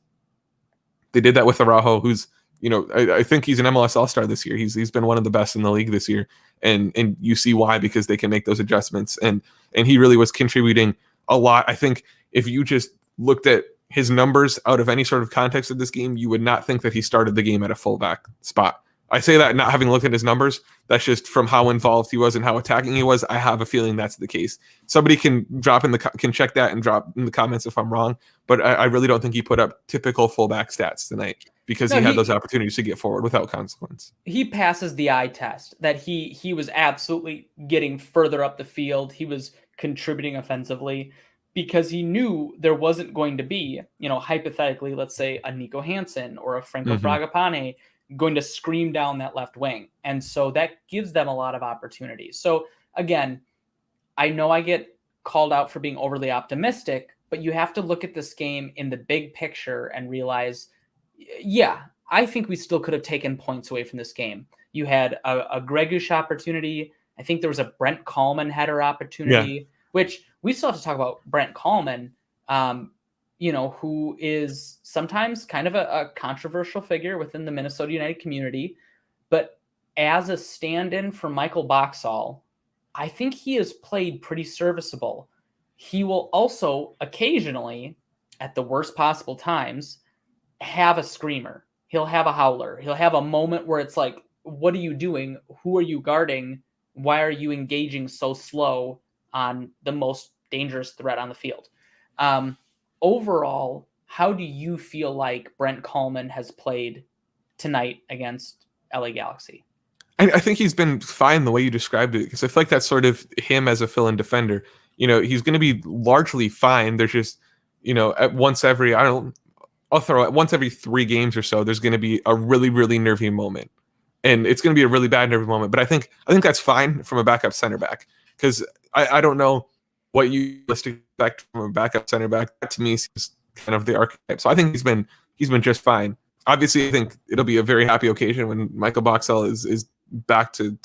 They did that with Araujo, who's I think he's an MLS All-Star this year. He's been one of the best in the league this year, and you see why, because they can make those adjustments, and he really was contributing a lot. I think if you just looked at his numbers out of any sort of context of this game, you would not think that he started the game at a fullback spot. I say that not having looked at his numbers. That's just from how involved he was and how attacking he was. I have a feeling that's the case. Somebody can can check that and drop in the comments if I'm wrong, but I really don't think he put up typical fullback stats tonight, because he had those opportunities to get forward without consequence. He passes the eye test, that he was absolutely getting further up the field. He was contributing offensively because he knew there wasn't going to be, hypothetically, let's say a Nico Hansen or a Franco Fragapane going to scream down that left wing. And so that gives them a lot of opportunities. So again, I know I get called out for being overly optimistic, but you have to look at this game in the big picture and realize, yeah, I think we still could have taken points away from this game. You had a Gregush opportunity. I think there was a Brent Kallman header opportunity, which we still have to talk about Brent Kallman, who is sometimes kind of a controversial figure within the Minnesota United community. But as a stand-in for Michael Boxall, I think he has played pretty serviceable. He will also occasionally, at the worst possible times, have a screamer. He'll have a howler. He'll have a moment where it's like, what are you doing? Who are you guarding? Why are you engaging so slow on the most dangerous threat on the field? Overall, how do you feel like Brent Kallman has played tonight against LA Galaxy? I think he's been fine the way you described it, because I feel like that's sort of him as a fill-in defender. He's going to be largely fine. There's just, at once every 3 games or so, there's going to be a really, really nervy moment. And it's going to be a really bad nervy moment. But I think that's fine from a backup center back, because I don't know what you expect from a backup center back. That to me seems kind of the archetype. So I think he's been just fine. Obviously, I think it'll be a very happy occasion when Michael Boxall is back to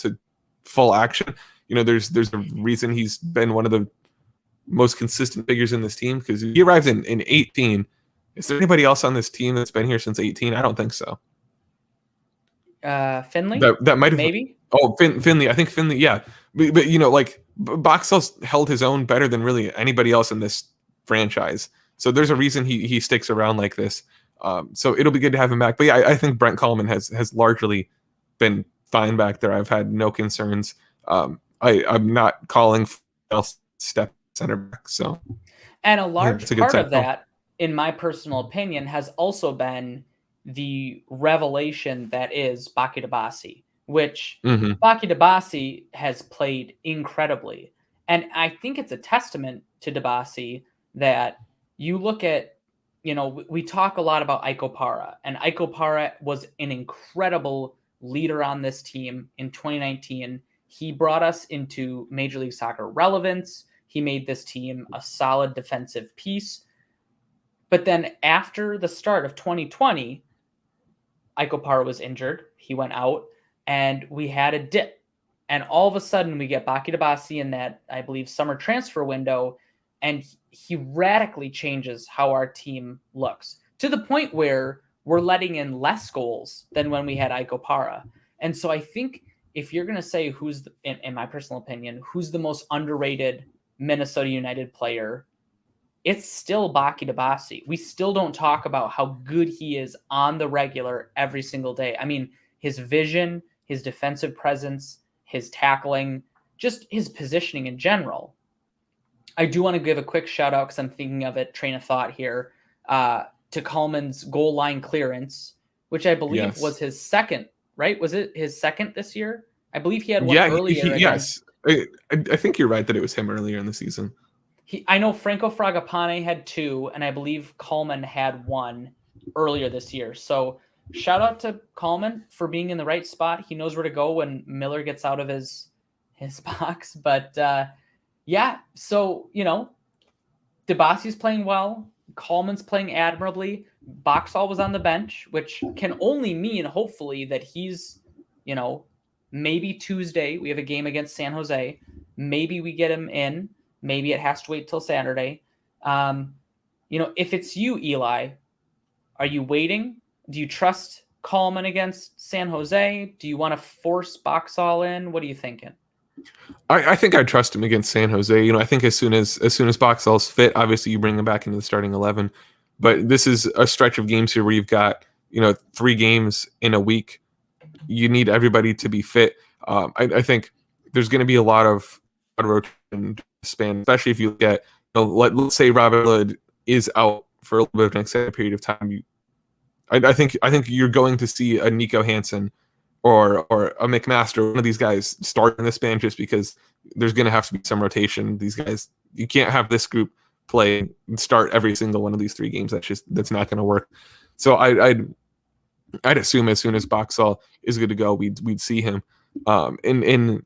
full action. There's a reason he's been one of the most consistent figures in this team, because he arrived in 18 Is there anybody else on this team that's been here since 18? I don't think so. Finley, That might have. maybe. Oh, Finley. I think Finley. Yeah, but like Boxall's held his own better than really anybody else in this franchise. So there's a reason he sticks around like this. So it'll be good to have him back. But yeah, I think Brent Coleman has largely been fine back there. I've had no concerns. I'm not calling else step center back. So And a I think large that's a good part sign. of that, in my personal opinion, has also been the revelation that is Baki Dabasi, which Mm-hmm. Baki Dabasi has played incredibly. And I think it's a testament to Dabasi that you look at, we talk a lot about Iko Para, and Iko Para was an incredible leader on this team in 2019. He brought us into Major League Soccer relevance. He made this team a solid defensive piece. But then after the start of 2020, Iko Para was injured. He went out, and we had a dip. And all of a sudden, we get Baki Dabasi in that, I believe, summer transfer window, and he radically changes how our team looks to the point where we're letting in less goals than when we had Iko Para. And so I think if you're going to say who's, in my personal opinion, who's the most underrated Minnesota United player, it's still Baki Dabasi. We still don't talk about how good he is on the regular every single day. I mean, his vision, his defensive presence, his tackling, just his positioning in general. I do want to give a quick shout out because I'm thinking of it, train of thought here, to Coleman's goal line clearance, which I believe was his second, right? Was it his second this year? I believe he had one earlier against. Yes. I think you're right that it was him earlier in the season. I know Franco Fragapane had 2, and I believe Coleman had 1 earlier this year. So shout out to Coleman for being in the right spot. He knows where to go when Miller gets out of his box. But yeah, so Dabasi's playing well. Coleman's playing admirably. Boxall was on the bench, which can only mean hopefully that he's, maybe Tuesday we have a game against San Jose. Maybe we get him in. Maybe it has to wait till Saturday. If it's you, Eli, are you waiting? Do you trust Coleman against San Jose? Do you want to force Boxall in? What are you thinking? I think I trust him against San Jose. I think as soon as Boxall's fit, obviously you bring him back into the starting 11. But this is a stretch of games here where you've got 3 games in a week. You need everybody to be fit. I think there's going to be a lot of rotation span, especially if you look at let's say Robert Lod is out for a little bit of an extended period of time. I think you're going to see a Nico Hansen or a McMaster, one of these guys start in the span just because there's going to have to be some rotation. These guys, you can't have this group play and start every single one of these 3 games. That's not going to work. So I'd assume as soon as Boxall is good to go, we'd see him. And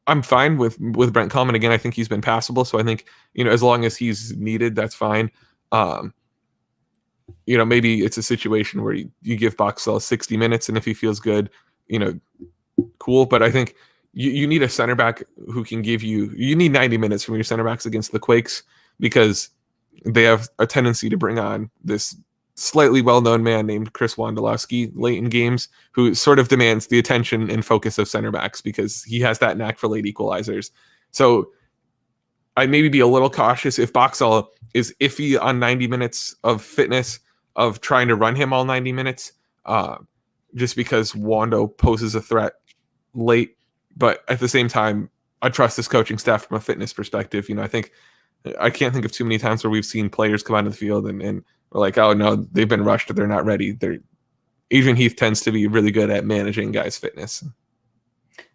I'm fine with Brent Coleman. Again, I think he's been passable. So I think, as long as he's needed, that's fine. Maybe it's a situation where you give Boxall 60 minutes, and if he feels good, cool. But I think you need a center back who can give you need 90 minutes from your center backs against the Quakes, because they have a tendency to bring on this slightly well-known man named Chris Wondolowski late in games, who sort of demands the attention and focus of center backs because he has that knack for late equalizers. So I'd maybe be a little cautious if Boxall is iffy on 90 minutes of fitness, of trying to run him all 90 minutes, just because Wando poses a threat late. But at the same time, I trust this coaching staff from a fitness perspective. I can't think of too many times where we've seen players come onto the field and we're like, oh no, they've been rushed or they're not ready. Adrian Heath tends to be really good at managing guys' fitness.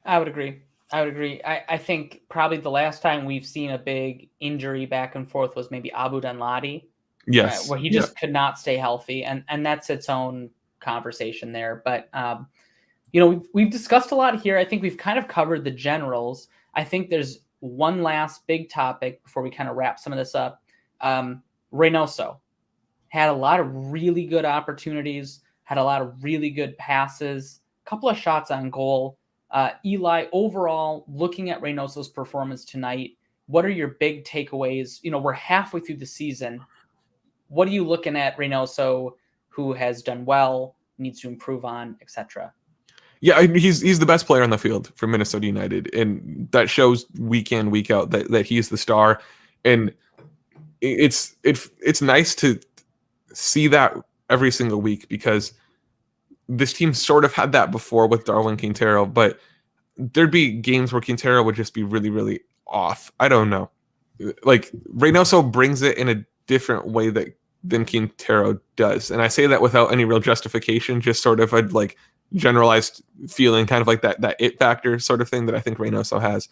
I would agree. I think probably the last time we've seen a big injury back and forth was maybe Abu Danladi. Yes. Where he just could not stay healthy. And that's its own conversation there. But, we've discussed a lot here. I think we've kind of covered the generals. I think there's one last big topic before we kind of wrap some of this up. Reynoso had a lot of really good opportunities, had a lot of really good passes, a couple of shots on goal. Eli, overall, looking at Reynoso's performance tonight, what are your big takeaways? We're halfway through the season. what are you looking at Reynoso, who has done well, needs to improve on, etc.? Yeah, he's the best player on the field for Minnesota United, and that shows week in, week out that he's the star. And it's nice to see that every single week, because this team sort of had that before with Darwin Quintero, but there'd be games where Quintero would just be really, really off. I don't know. Like, Reynoso brings it in a different way than Quintero does. And I say that without any real justification, just sort of a like generalized feeling, kind of like that it factor sort of thing that I think Reynoso has.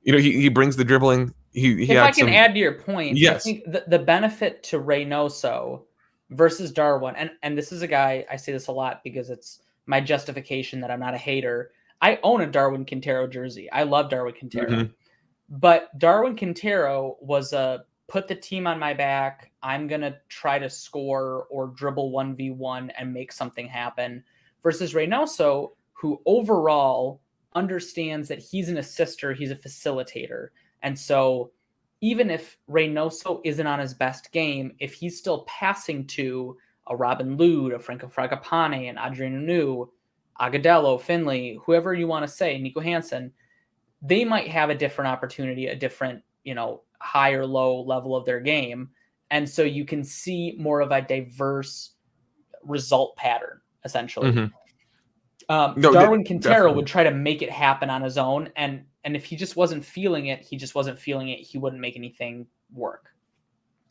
He brings the dribbling. He If I had can some. add to your point, I Yes. think the benefit to Reynoso versus Darwin, and this is a guy, I say this a lot because it's my justification that I'm not a hater. I own a Darwin Quintero jersey. I love Darwin Quintero. Mm-hmm. But Darwin Quintero was a put the team on my back. I'm going to try to score or dribble 1v1 and make something happen. Versus Reynoso, who overall understands that he's an assister, he's a facilitator. And so even if Reynoso isn't on his best game, if he's still passing to a Robin Lod, a Franco Fragapane, an Adrian Anu, Agudelo, Finley, whoever you want to say, Nico Hansen, they might have a different opportunity, a different, high or low level of their game. And so you can see more of a diverse result pattern, essentially. Mm-hmm. No, Darwin Quintero would try to make it happen on his own. And if he just wasn't feeling it, he wouldn't make anything work.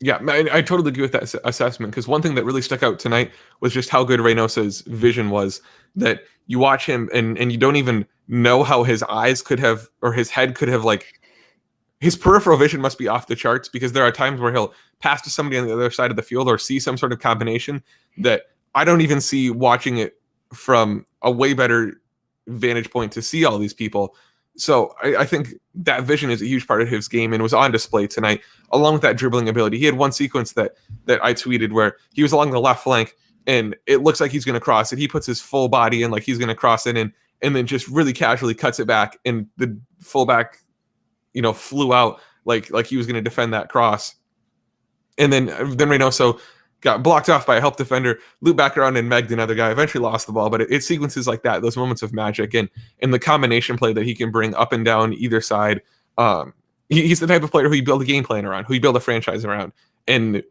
Yeah, I totally agree with that assessment, because one thing that really stuck out tonight was just how good Reynoso's vision was, that you watch him and you don't even know how his eyes could have, or his head could have, like, his peripheral vision must be off the charts, because there are times where he'll pass to somebody on the other side of the field or see some sort of combination that I don't even see watching it from a way better vantage point to see all these people. So I think that vision is a huge part of his game and was on display tonight, along with that dribbling ability. He had one sequence that I tweeted where he was along the left flank and it looks like he's going to cross it. He puts his full body in like he's going to cross it in, and then just really casually cuts it back, and the fullback, flew out like he was going to defend that cross. And then Reynoso got blocked off by a help defender, looped back around and megged another guy, eventually lost the ball. But it sequences like that, those moments of magic, and the combination play that he can bring up and down either side. He's the type of player who you build a game plan around, who you build a franchise around. And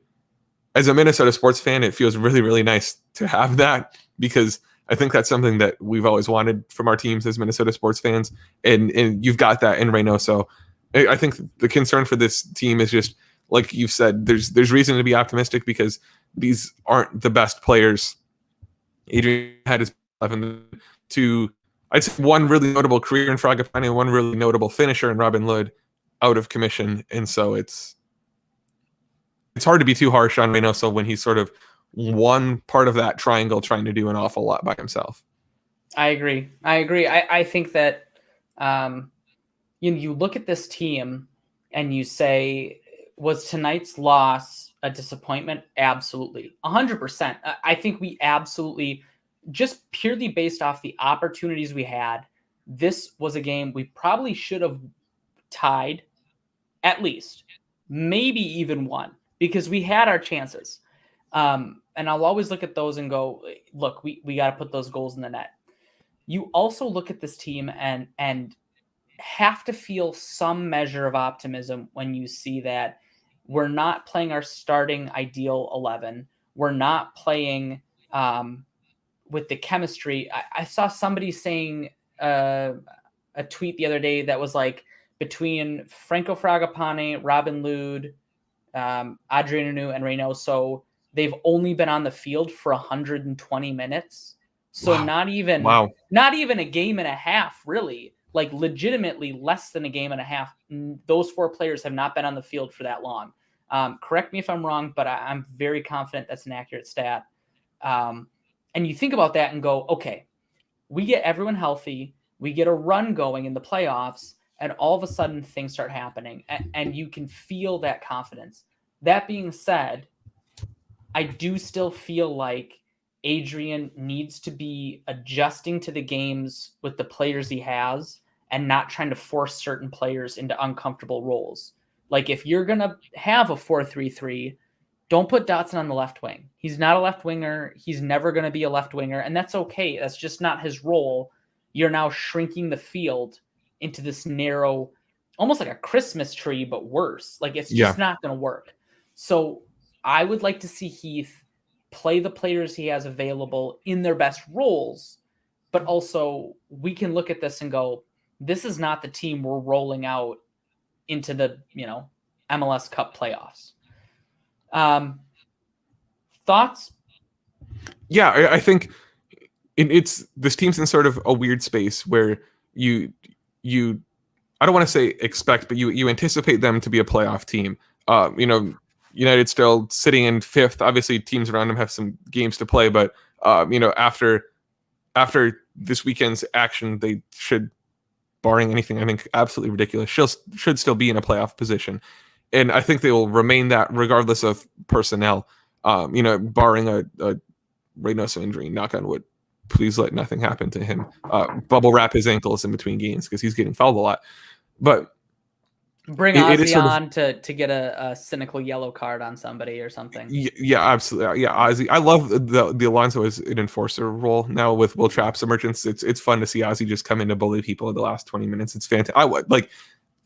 as a Minnesota sports fan, it feels really, really nice to have that, because I think that's something that we've always wanted from our teams as Minnesota sports fans. And you've got that in Reynoso. I think the concern for this team is just, like you've said, there's reason to be optimistic, because these aren't the best players. Adrian had his 11 to, I'd say, one really notable career in Fragapane and one really notable finisher in Robin Lod out of commission. And so it's hard to be too harsh on Reynoso when he's sort of one part of that triangle trying to do an awful lot by himself. I agree. I think that you look at this team and you say, was tonight's loss a disappointment? Absolutely. 100%. I think we absolutely, just purely based off the opportunities we had, this was a game we probably should have tied, at least, maybe even won, because we had our chances. And I'll always look at those and go, look, we got to put those goals in the net. You also look at this team and have to feel some measure of optimism when you see that we're not playing our starting ideal 11. We're not playing with the chemistry. I saw somebody saying a tweet the other day that was like, between Franco Fragapane, Robin Lod, Adrian Anu, and Reynoso, they've only been on the field for 120 minutes. So Wow. not even a game and a half, really. Like, legitimately less than a game and a half. Those four players have not been on the field for that long. Correct me if I'm wrong, but I'm very confident that's an accurate stat. And you think about that and go, okay, we get everyone healthy, we get a run going in the playoffs, and all of a sudden things start happening, and you can feel that confidence. That being said, I do still feel like Adrian needs to be adjusting to the games with the players he has and not trying to force certain players into uncomfortable roles. Like, if you're going to have a 4-3-3, don't put Dotson on the left wing. He's not a left winger. He's never going to be a left winger, and that's okay. That's just not his role. You're now shrinking the field into this narrow, almost like a Christmas tree, but worse. Like, it's just not going to work. So I would like to see Heath play the players he has available in their best roles, but also we can look at this and go, this is not the team we're rolling out into the, MLS Cup playoffs. Thoughts? Yeah, I think it's this team's in sort of a weird space where you I don't want to say expect, but you anticipate them to be a playoff team. United still sitting in fifth. Obviously, teams around them have some games to play, but after this weekend's action, they should, barring anything I think absolutely ridiculous, should still be in a playoff position. And I think they will remain that regardless of personnel. Barring a Reynoso injury, knock on wood, please let nothing happen to him. Bubble wrap his ankles in between games because he's getting fouled a lot. But bring Ozzy on to get a cynical yellow card on somebody or something. Yeah, absolutely. Yeah, Ozzy. I love the Alonso as an enforcer role now with Will Trapp's emergence. It's fun to see Ozzy just come in to bully people in the last 20 minutes. It's fantastic.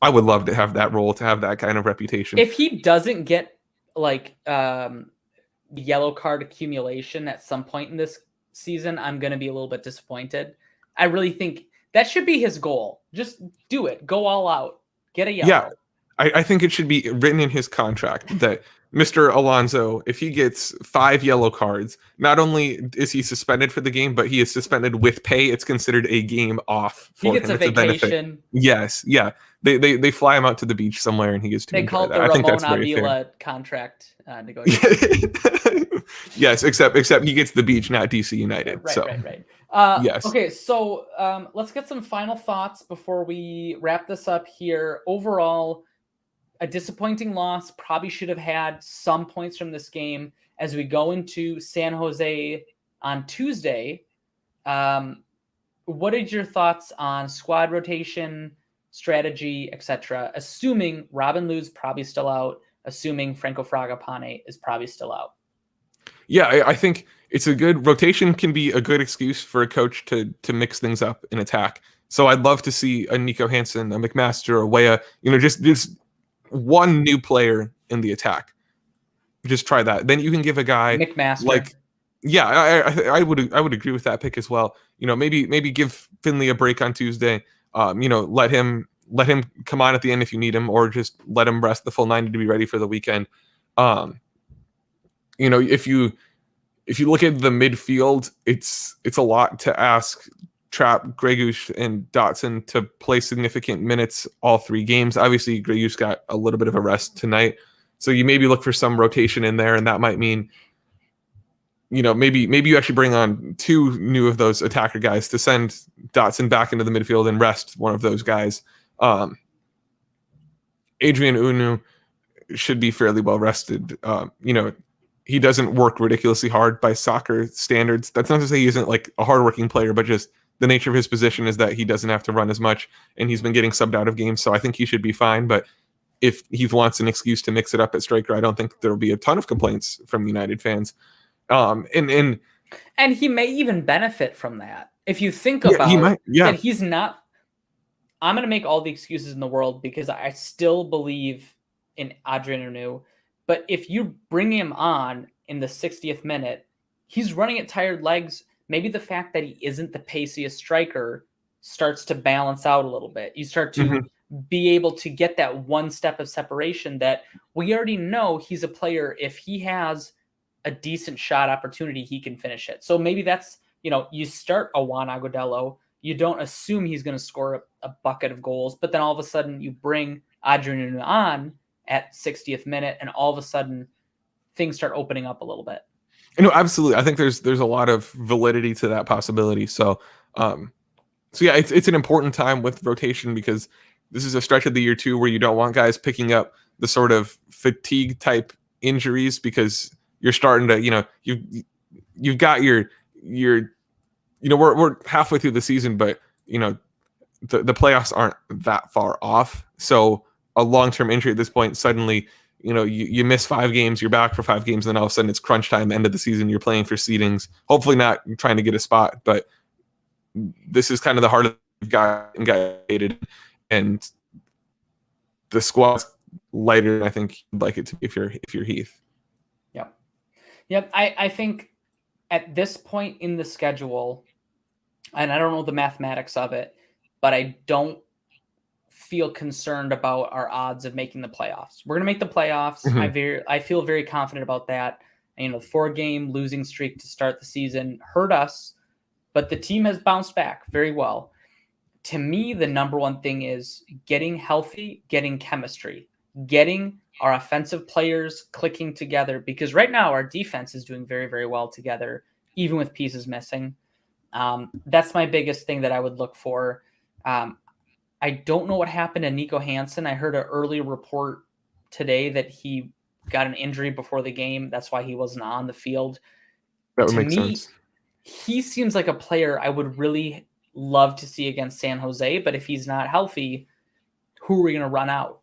I would love to have that role, to have that kind of reputation. If he doesn't get yellow card accumulation at some point in this season, I'm going to be a little bit disappointed. I really think that should be his goal. Just do it. Go all out. Get a yellow. Yeah, I think it should be written in his contract that Mr. Alonso, if he gets 5 yellow cards, not only is he suspended for the game, but he is suspended with pay. It's considered a game off for him. He gets a vacation. Yes, yeah. They fly him out to the beach somewhere, and he gets to enjoy that. They call it the Ramon Avila contract negotiation. Yes, except he gets the beach, not DC United. Right. Yes. Okay, so let's get some final thoughts before we wrap this up here. Overall, a disappointing loss. Probably should have had some points from this game as we go into San Jose on Tuesday. What are your thoughts on squad rotation, strategy, etc.? Assuming Robin Lou's probably still out, assuming Franco Fragapane is probably still out. Yeah, I think it's a good rotation, can be a good excuse for a coach to mix things up in attack. So I'd love to see a Nico Hansen, a McMaster, a Weah, just one new player in the attack. Just try that. Then you can give a guy McMaster. I would agree with that pick as well. Maybe give Finley a break on Tuesday. Let him come on at the end if you need him, or just let him rest the full 90 to be ready for the weekend. If you look at the midfield, it's a lot to ask Trapp, Gregush, and Dotson to play significant minutes all 3 games. Obviously, Gregush got a little bit of a rest tonight, so you maybe look for some rotation in there, and that might mean, maybe you actually bring on 2 new of those attacker guys to send Dotson back into the midfield and rest one of those guys. Adrian Unu should be fairly well rested. He doesn't work ridiculously hard by soccer standards. That's not to say he isn't like a hardworking player, but just the nature of his position is that he doesn't have to run as much, and he's been getting subbed out of games. So I think he should be fine. But if he wants an excuse to mix it up at striker, I don't think there will be a ton of complaints from United fans. And he may even benefit from that. If you think about that, he's not. I'm going to make all the excuses in the world because I still believe in Adrian Unu. But if you bring him on in the 60th minute, he's running at tired legs. Maybe the fact that he isn't the paciest striker starts to balance out a little bit. You start to be able to get that one step of separation that we already know he's a player. If he has a decent shot opportunity, he can finish it. So maybe that's, you start a Juan Agudelo. You don't assume he's going to score a bucket of goals, but then all of a sudden you bring Adrian on at 60th minute, and all of a sudden things start opening up a little bit. Absolutely. I think there's a lot of validity to that possibility. So yeah, it's an important time with rotation because this is a stretch of the year too where you don't want guys picking up the sort of fatigue type injuries because you're starting to, you've got your we're halfway through the season, but the playoffs aren't that far off. So a long-term injury at this point suddenly you miss 5 games, you're back for 5 games, and then all of a sudden it's crunch time, end of the season, you're playing for seedings, hopefully not trying to get a spot, but this is kind of the heart of the guy and the squad's lighter than I think you'd like it to be if you're Heath. Yep. I think at this point in the schedule, and I don't know the mathematics of it, but I don't feel concerned about our odds of making the playoffs. We're going to make the playoffs. Mm-hmm. I feel very confident about that. And, the 4-game losing streak to start the season hurt us, but the team has bounced back very well. To me, the number one thing is getting healthy, getting chemistry, getting our offensive players clicking together, because right now our defense is doing very, very well together, even with pieces missing. That's my biggest thing that I would look for. I don't know what happened to Nico Hansen. I heard an early report today that he got an injury before the game. That's why he wasn't on the field. That would make sense. He seems like a player I would really love to see against San Jose, but if he's not healthy, who are we going to run out?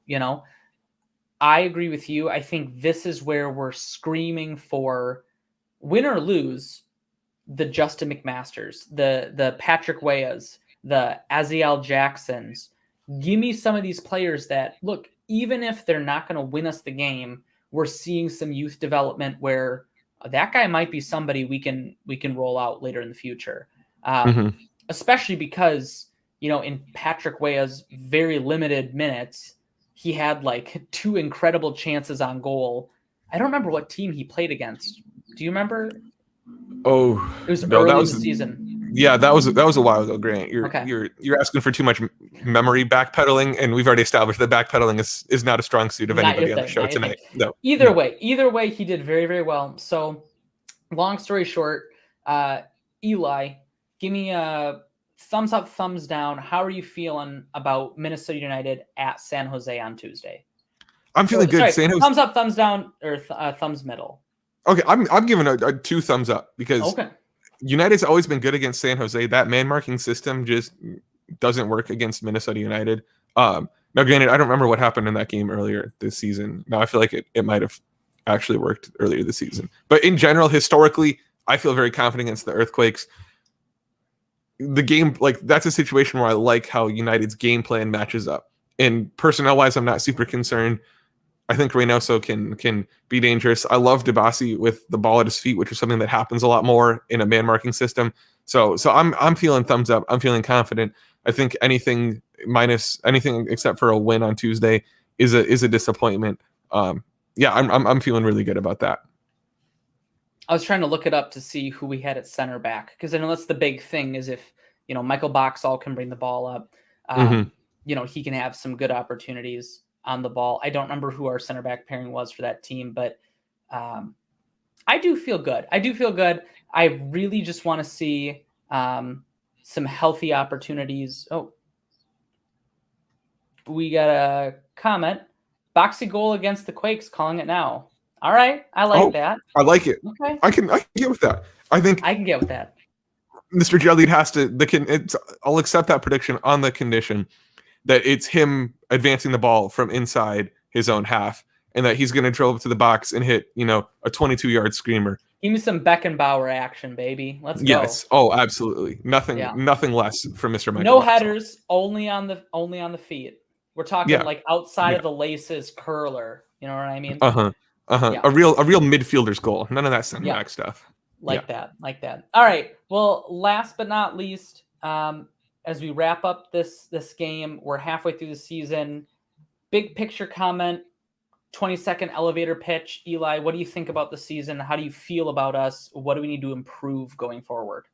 I agree with you. I think this is where we're screaming for, win or lose, the Justin McMasters, the Patrick Weahs, the Aziel Jacksons. Give me some of these players that, look, even if they're not going to win us the game, we're seeing some youth development where that guy might be somebody we can roll out later in the future. Especially because, in Patrick Weah's very limited minutes, he had like 2 incredible chances on goal. I don't remember what team he played against. Do you remember? Oh, it was early in the season. Yeah, that was a while ago, Grant. You're asking for too much memory backpedaling, and we've already established that backpedaling is not a strong suit of anybody on the show tonight. No. Either way, he did very, very well. So, long story short, Eli, give me a thumbs up, thumbs down. How are you feeling about Minnesota United at San Jose on Tuesday? I'm feeling good. Sorry, San Jose. Thumbs up, thumbs down, or thumbs middle. Okay, I'm giving a 2 thumbs up because United's always been good against San Jose. That man marking system just doesn't work against Minnesota United. Now, granted, I don't remember what happened in that game earlier this season. Now, I feel like it might have actually worked earlier this season. But in general, historically, I feel very confident against the Earthquakes. The game, that's a situation where I like how United's game plan matches up. And personnel-wise, I'm not super concerned. I think Reynoso can be dangerous. I love Debasi with the ball at his feet, which is something that happens a lot more in a man marking system. So I'm feeling thumbs up. I'm feeling confident. I think anything except for a win on Tuesday is a disappointment. I'm feeling really good about that. I was trying to look it up to see who we had at center back, because I know that's the big thing is if Michael Boxall can bring the ball up, he can have some good opportunities on the ball. I don't remember who our center back pairing was for that team, but I do feel good. I really just want to see some healthy opportunities. Oh, we got a comment. Boxy goal against the Quakes, calling it now. All right. I like that. I like it. Okay. I can get with that. I think I can get with that. Mr. Jellied has to, I'll accept that prediction on the condition that it's him advancing the ball from inside his own half and that he's going to drill up to the box and hit, a 22-yard screamer. Give me some Beckenbauer action, baby. Let's go. Yes. Oh, absolutely. Nothing less from Mr. Michael. No headers, only on the feet. We're talking outside of the laces curler. You know what I mean? Yeah. A real midfielder's goal. None of that center back stuff. Like that. All right. Well, last but not least, as we wrap up this game, we're halfway through the season. Big picture comment, 20-second elevator pitch. Eli, what do you think about the season? How do you feel about us? What do we need to improve going forward?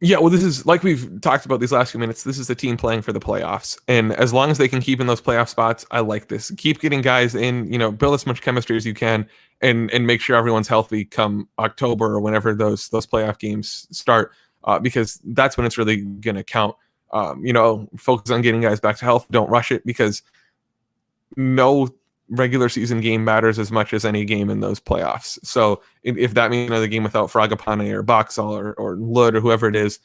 Yeah, well, this is, like we've talked about these last few minutes, this is the team playing for the playoffs. And as long as they can keep in those playoff spots, I like this. Keep getting guys in, build as much chemistry as you can and make sure everyone's healthy come October or whenever those playoff games start, because that's when it's really going to count. Focus on getting guys back to health. Don't rush it, because no regular season game matters as much as any game in those playoffs. So if that means another game without Fragapane or Boxall or Lud or whoever it is,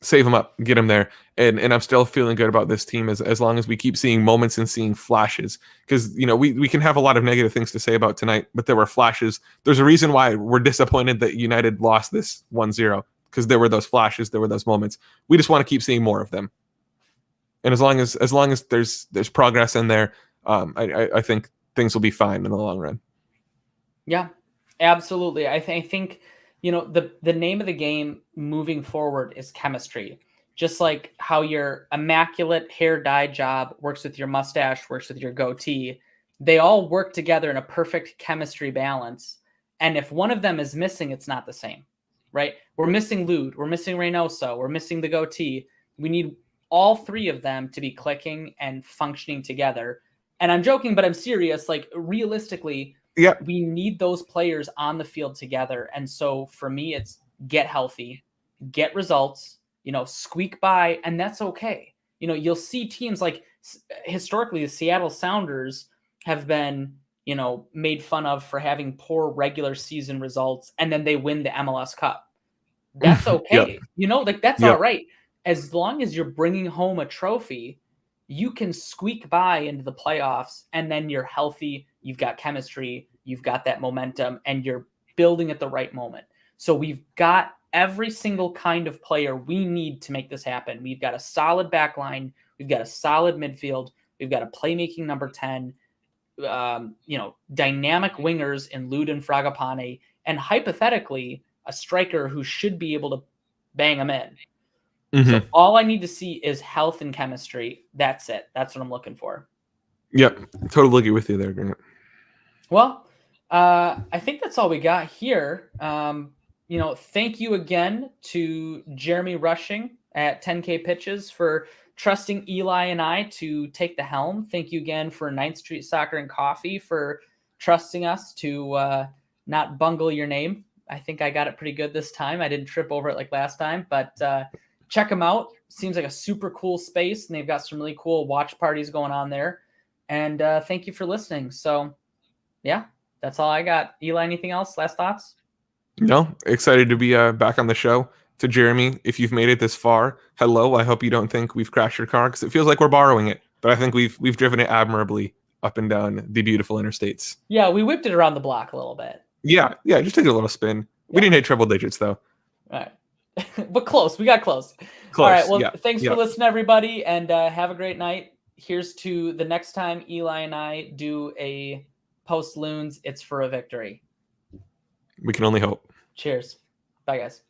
save them up, get them there. And I'm still feeling good about this team as long as we keep seeing moments and seeing flashes. Because we can have a lot of negative things to say about tonight, but there were flashes. There's a reason why we're disappointed that United lost this 1-0, because there were those flashes, there were those moments. We just want to keep seeing more of them. And as long as there's progress in there, I think things will be fine in the long run. Yeah, absolutely. I think the name of the game moving forward is chemistry. Just like how your immaculate hair dye job works with your mustache, works with your goatee, they all work together in a perfect chemistry balance. And if one of them is missing, it's not the same, right? We're missing Lude, we're missing Reynoso, we're missing the goatee. We need all three of them to be clicking and functioning together. And I'm joking, but I'm serious. Like, realistically, Yeah. we need those players on the field together. And so for me, it's get healthy, get results, squeak by, and that's okay. You'll see teams like, historically, the Seattle Sounders have been, made fun of for having poor regular season results, and then they win the MLS Cup. That's okay. Yep. That's Yep. all right. As long as you're bringing home a trophy, you can squeak by into the playoffs, and then you're healthy, you've got chemistry, you've got that momentum, and you're building at the right moment. So we've got every single kind of player we need to make this happen. We've got a solid back line, we've got a solid midfield, we've got a playmaking number 10, dynamic wingers in Lud and Fragapane, and hypothetically a striker who should be able to bang them in. Mm-hmm. So all I need to see is health and chemistry. That's it. That's what I'm looking for. Yep. Totally agree with you there, Grant. Well, I think that's all we got here. Thank you again to Jeremy Rushing at 10K Pitches for trusting Eli and I to take the helm. Thank you again for 9th Street Soccer and Coffee for trusting us to not bungle your name. I think I got it pretty good this time. I didn't trip over it like last time, but check them out. Seems like a super cool space, and they've got some really cool watch parties going on there. And thank you for listening. So, yeah, that's all I got. Eli, anything else? Last thoughts? No, excited to be back on the show. To Jeremy, if you've made it this far, hello. I hope you don't think we've crashed your car, because it feels like we're borrowing it, but I think we've driven it admirably up and down the beautiful interstates. Yeah, we whipped it around the block a little bit. Yeah, just take a little spin. We didn't hit triple digits though. All right. But close. We got close. Close. All right. Well, yeah. Thanks for listening, everybody, and have a great night. Here's to the next time Eli and I do a post Loons. It's for a victory. We can only hope. Cheers. Bye, guys.